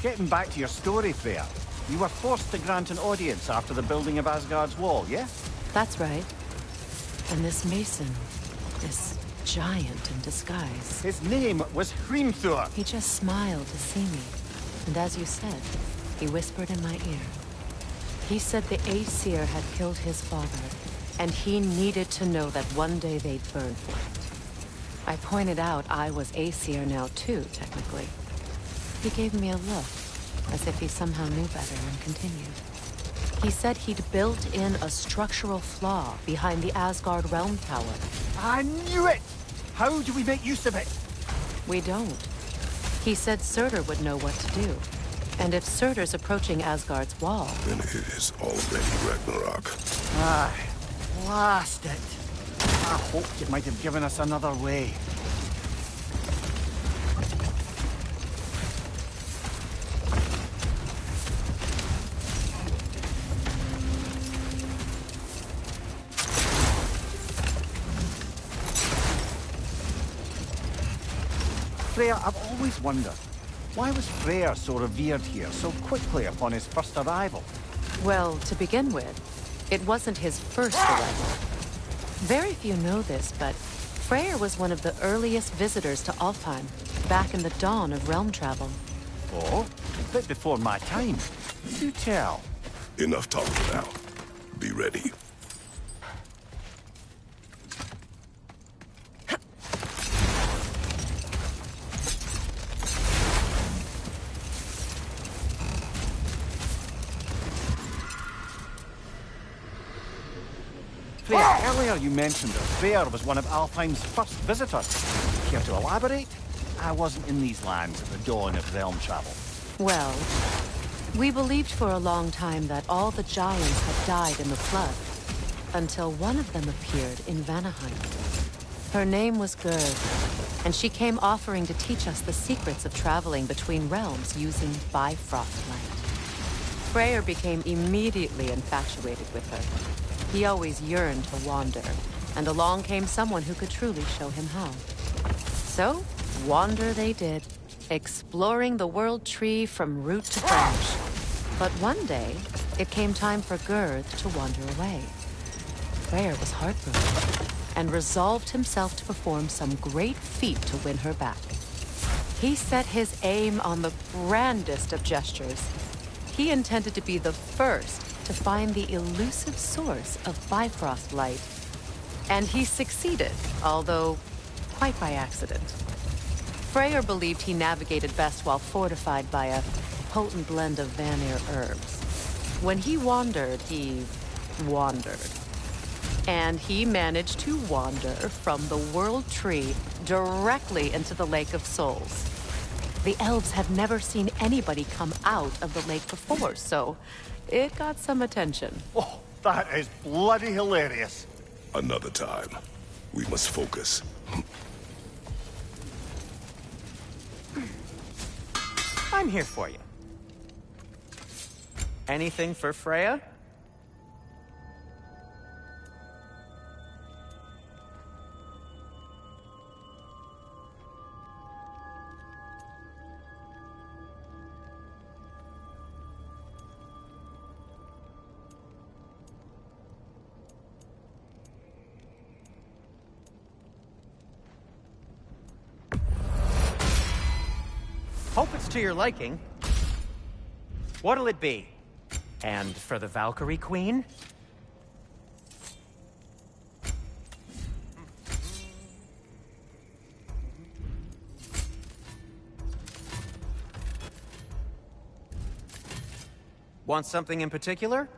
Getting back to your story, Freya. You were forced to grant an audience after the building of Asgard's wall, yeah? That's right. And this mason, this giant in disguise, His name was Hrimthur. he just smiled to see me. And as you said, he whispered in my ear. He said the Aesir had killed his father, and he needed to know that one day they'd burn for it. I pointed out I was Aesir now too, technically. He gave me a look, as if he somehow knew better, and continued. He said he'd built in a structural flaw behind the Asgard Realm Tower. I knew it! How do we make use of it? We don't. He said Surtur would know what to do. And if Surtur's approaching Asgard's wall... Then it is already Ragnarok. Aye, blast it. I hoped it might have given us another way. Freya, I've always wondered, why was Freyr so revered here so quickly upon his first arrival? Well, to begin with, it wasn't his first arrival. Very few know this, but Freyr was one of the earliest visitors to Alfheim, back in the dawn of realm travel. Oh, a bit before my time. Do tell. Enough talking now. Be ready. Freya, earlier you mentioned that Freyr was one of Alfheim's first visitors. Care to elaborate? I wasn't in these lands at the dawn of realm travel. Well, we believed for a long time that all the giants had died in the flood, until one of them appeared in Vanaheim. Her name was Gerd, and she came offering to teach us the secrets of traveling between realms using Bifrost light. Freyr became immediately infatuated with her. He always yearned to wander, and along came someone who could truly show him how. So, wander they did, exploring the world tree from root to branch. But one day, it came time for Gerd to wander away. Freyr was heartbroken, and resolved himself to perform some great feat to win her back. He set his aim on the grandest of gestures. He intended to be the first to find the elusive source of Bifrost light. And he succeeded, although quite by accident. Freyr believed he navigated best while fortified by a potent blend of Vanir herbs. When he wandered, he wandered. And he managed to wander from the World Tree directly into the Lake of Souls. The elves had never seen anybody come out of the lake before, so it got some attention. Oh, that is bloody hilarious. Another time. We must focus. I'm here for you. Anything for Freya? Hope it's to your liking. What'll it be? And for the Valkyrie Queen? Want something in particular?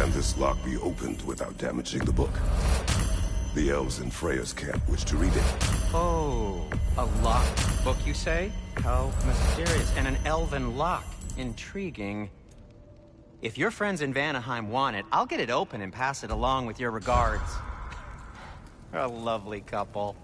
Can this lock be opened without damaging the book? The elves in Freya's camp wish to read it. Oh, a locked book, you say? How mysterious. And an elven lock. Intriguing. If your friends in Vanaheim want it, I'll get it open and pass it along with your regards. A lovely couple.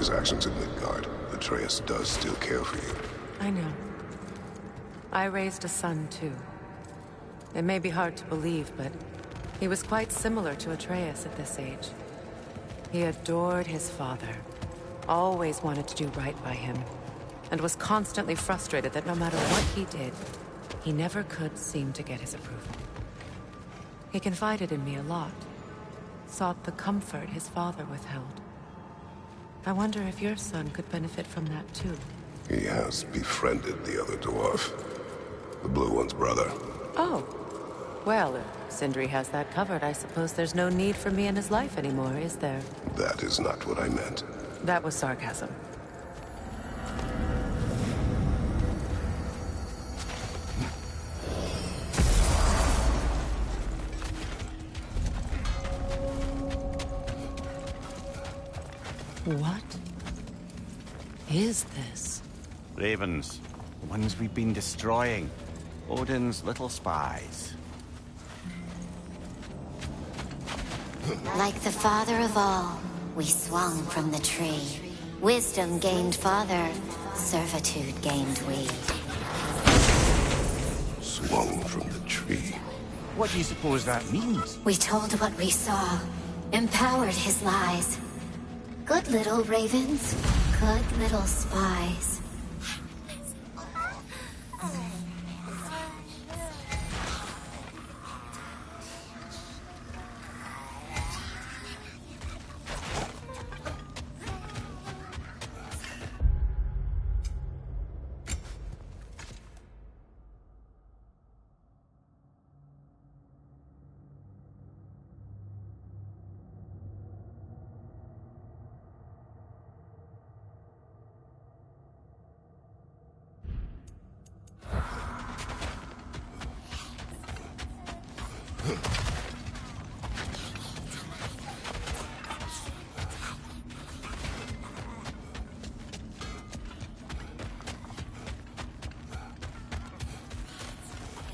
his actions in Midgard, Atreus does still care for you. I know. I raised a son, too. It may be hard to believe, but he was quite similar to Atreus at this age. He adored his father, always wanted to do right by him, and was constantly frustrated that no matter what he did, he never could seem to get his approval. He confided in me a lot, sought the comfort his father withheld. I wonder if your son could benefit from that too. He has befriended the other dwarf. The blue one's brother. Oh. Well, if Sindri has that covered, I suppose there's no need for me in his life anymore, is there? That is not what I meant. That was sarcasm. What is this? Ravens. The ones we've been destroying. Odin's little spies. Like the father of all, we swung from the tree. Wisdom gained father, servitude gained we. Swung from the tree. What do you suppose that means? We told what we saw, empowered his lies. Good little ravens, good little spies.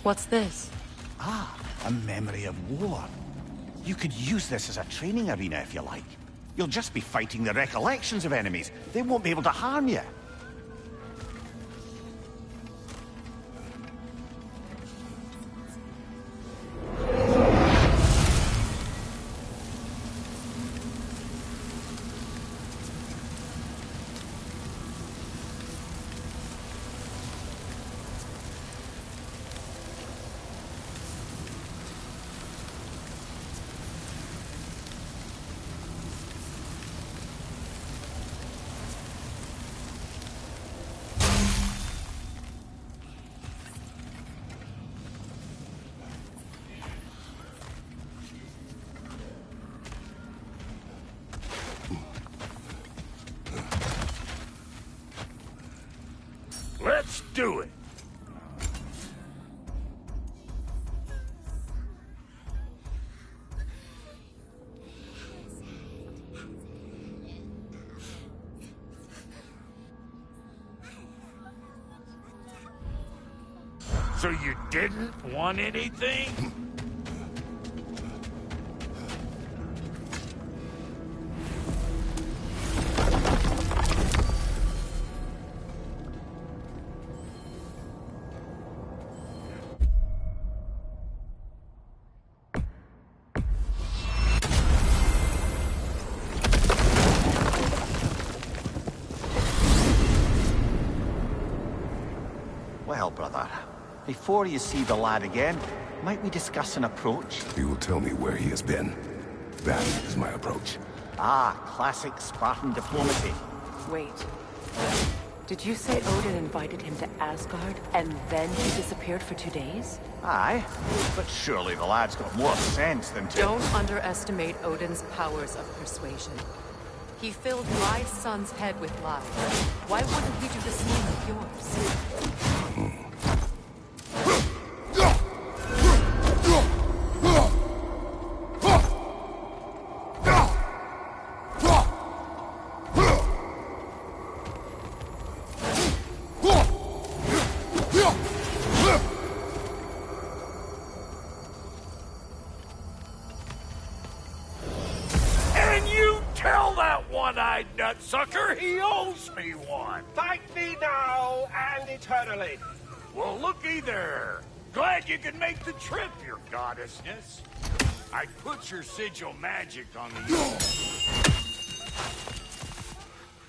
What's this? Ah, a memory of war. You could use this as a training arena if you like. You'll just be fighting the recollections of enemies. They won't be able to harm you. Let's do it! So you didn't want anything? Well, brother, before you see the lad again, might we discuss an approach? He will tell me where he has been. That is my approach. Ah, classic Spartan diplomacy. Wait. Did you say Odin invited him to Asgard, and then he disappeared for 2 days? Aye, but surely the lad's got more sense than to... Don't underestimate Odin's powers of persuasion. He filled my son's head with lies. Why wouldn't he do the same with yours? And you tell that one-eyed nutsucker Sure, he owes me one. Thank thee now and eternally. Well, looky there. Glad you could make the trip, your goddessness. I put your sigil magic on the...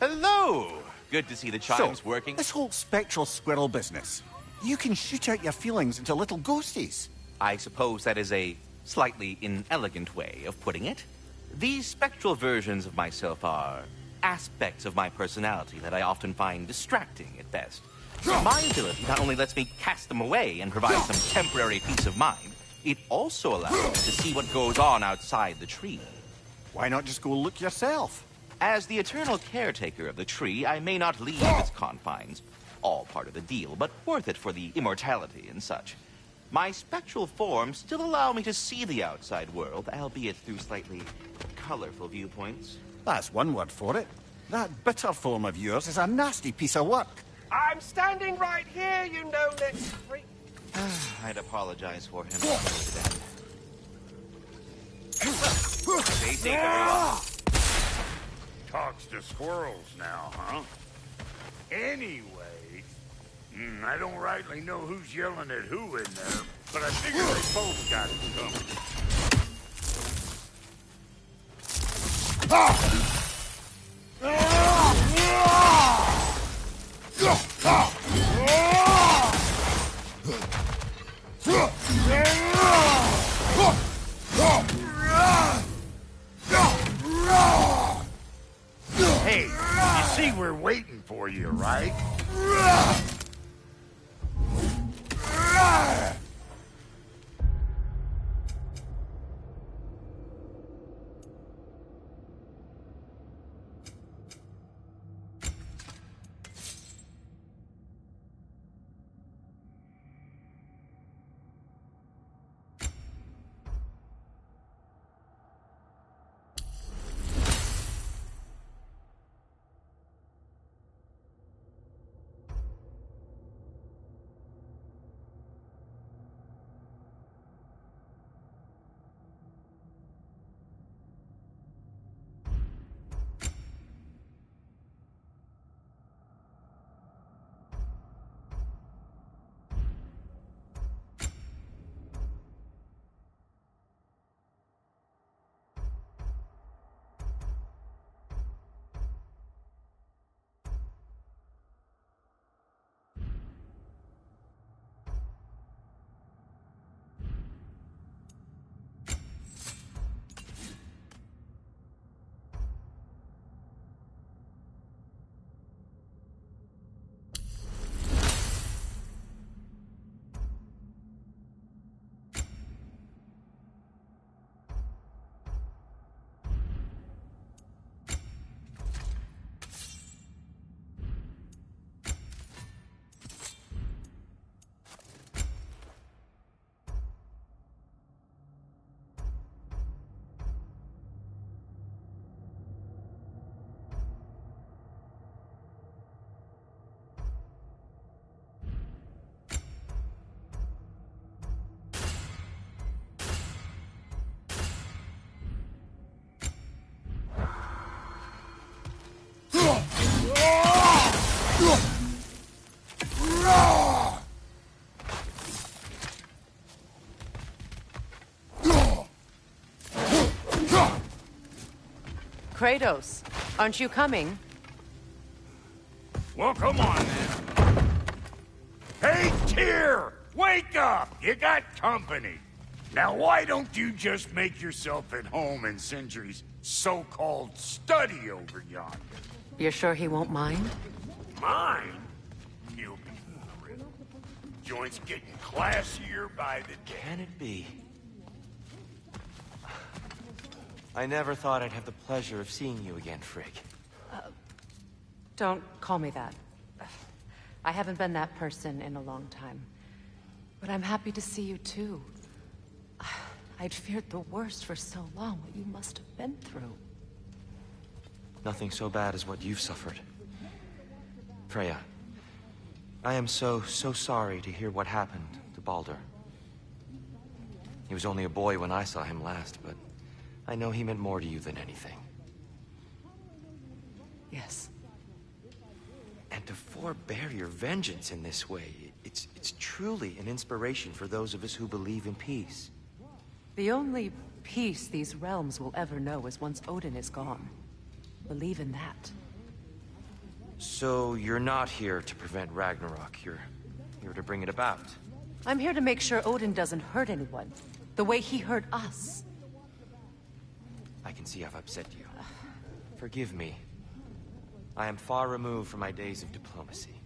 Hello! Good to see the chimes working. This whole spectral squirrel business. You can shoot out your feelings into little ghosties. I suppose that is a slightly inelegant way of putting it. These spectral versions of myself are aspects of my personality that I often find distracting at best. My ability not only lets me cast them away and provide some temporary peace of mind, it also allows me to see what goes on outside the tree. Why not just go look yourself? As the eternal caretaker of the tree, I may not leave its confines. All part of the deal, but worth it for the immortality and such. My spectral forms still allow me to see the outside world, albeit through slightly colorful viewpoints. That's one word for it. That bitter form of yours is a nasty piece of work. I'm standing right here, you no-lips freak. I'd apologize for him. Stay safe, everyone. Talks to squirrels now, huh? Anyway, I don't rightly know who's yelling at who in there, but I figure they both got it Hey, you see we're waiting for you, right? Kratos, aren't you coming? Well, come on, then. Hey, Tyr! Wake up! You got company. Now, why don't you just make yourself at home in Sindri's so-called study over yonder? You're sure he won't mind? Mine? He'll be thrilled. Joint's getting classier by the day. Can it be? I never thought I'd have the pleasure of seeing you again, Frigg. Don't call me that. I haven't been that person in a long time. But I'm happy to see you too. I'd feared the worst for so long, what you must have been through. Nothing so bad as what you've suffered. Freya, I am so sorry to hear what happened to Baldur. He was only a boy when I saw him last, but I know he meant more to you than anything. Yes. And to forbear your vengeance in this way, it's truly an inspiration for those of us who believe in peace. The only peace these realms will ever know is once Odin is gone. Believe in that. So you're not here to prevent Ragnarok, you're here to bring it about. I'm here to make sure Odin doesn't hurt anyone, the way he hurt us. I can see I've upset you. Forgive me. I am far removed from my days of diplomacy.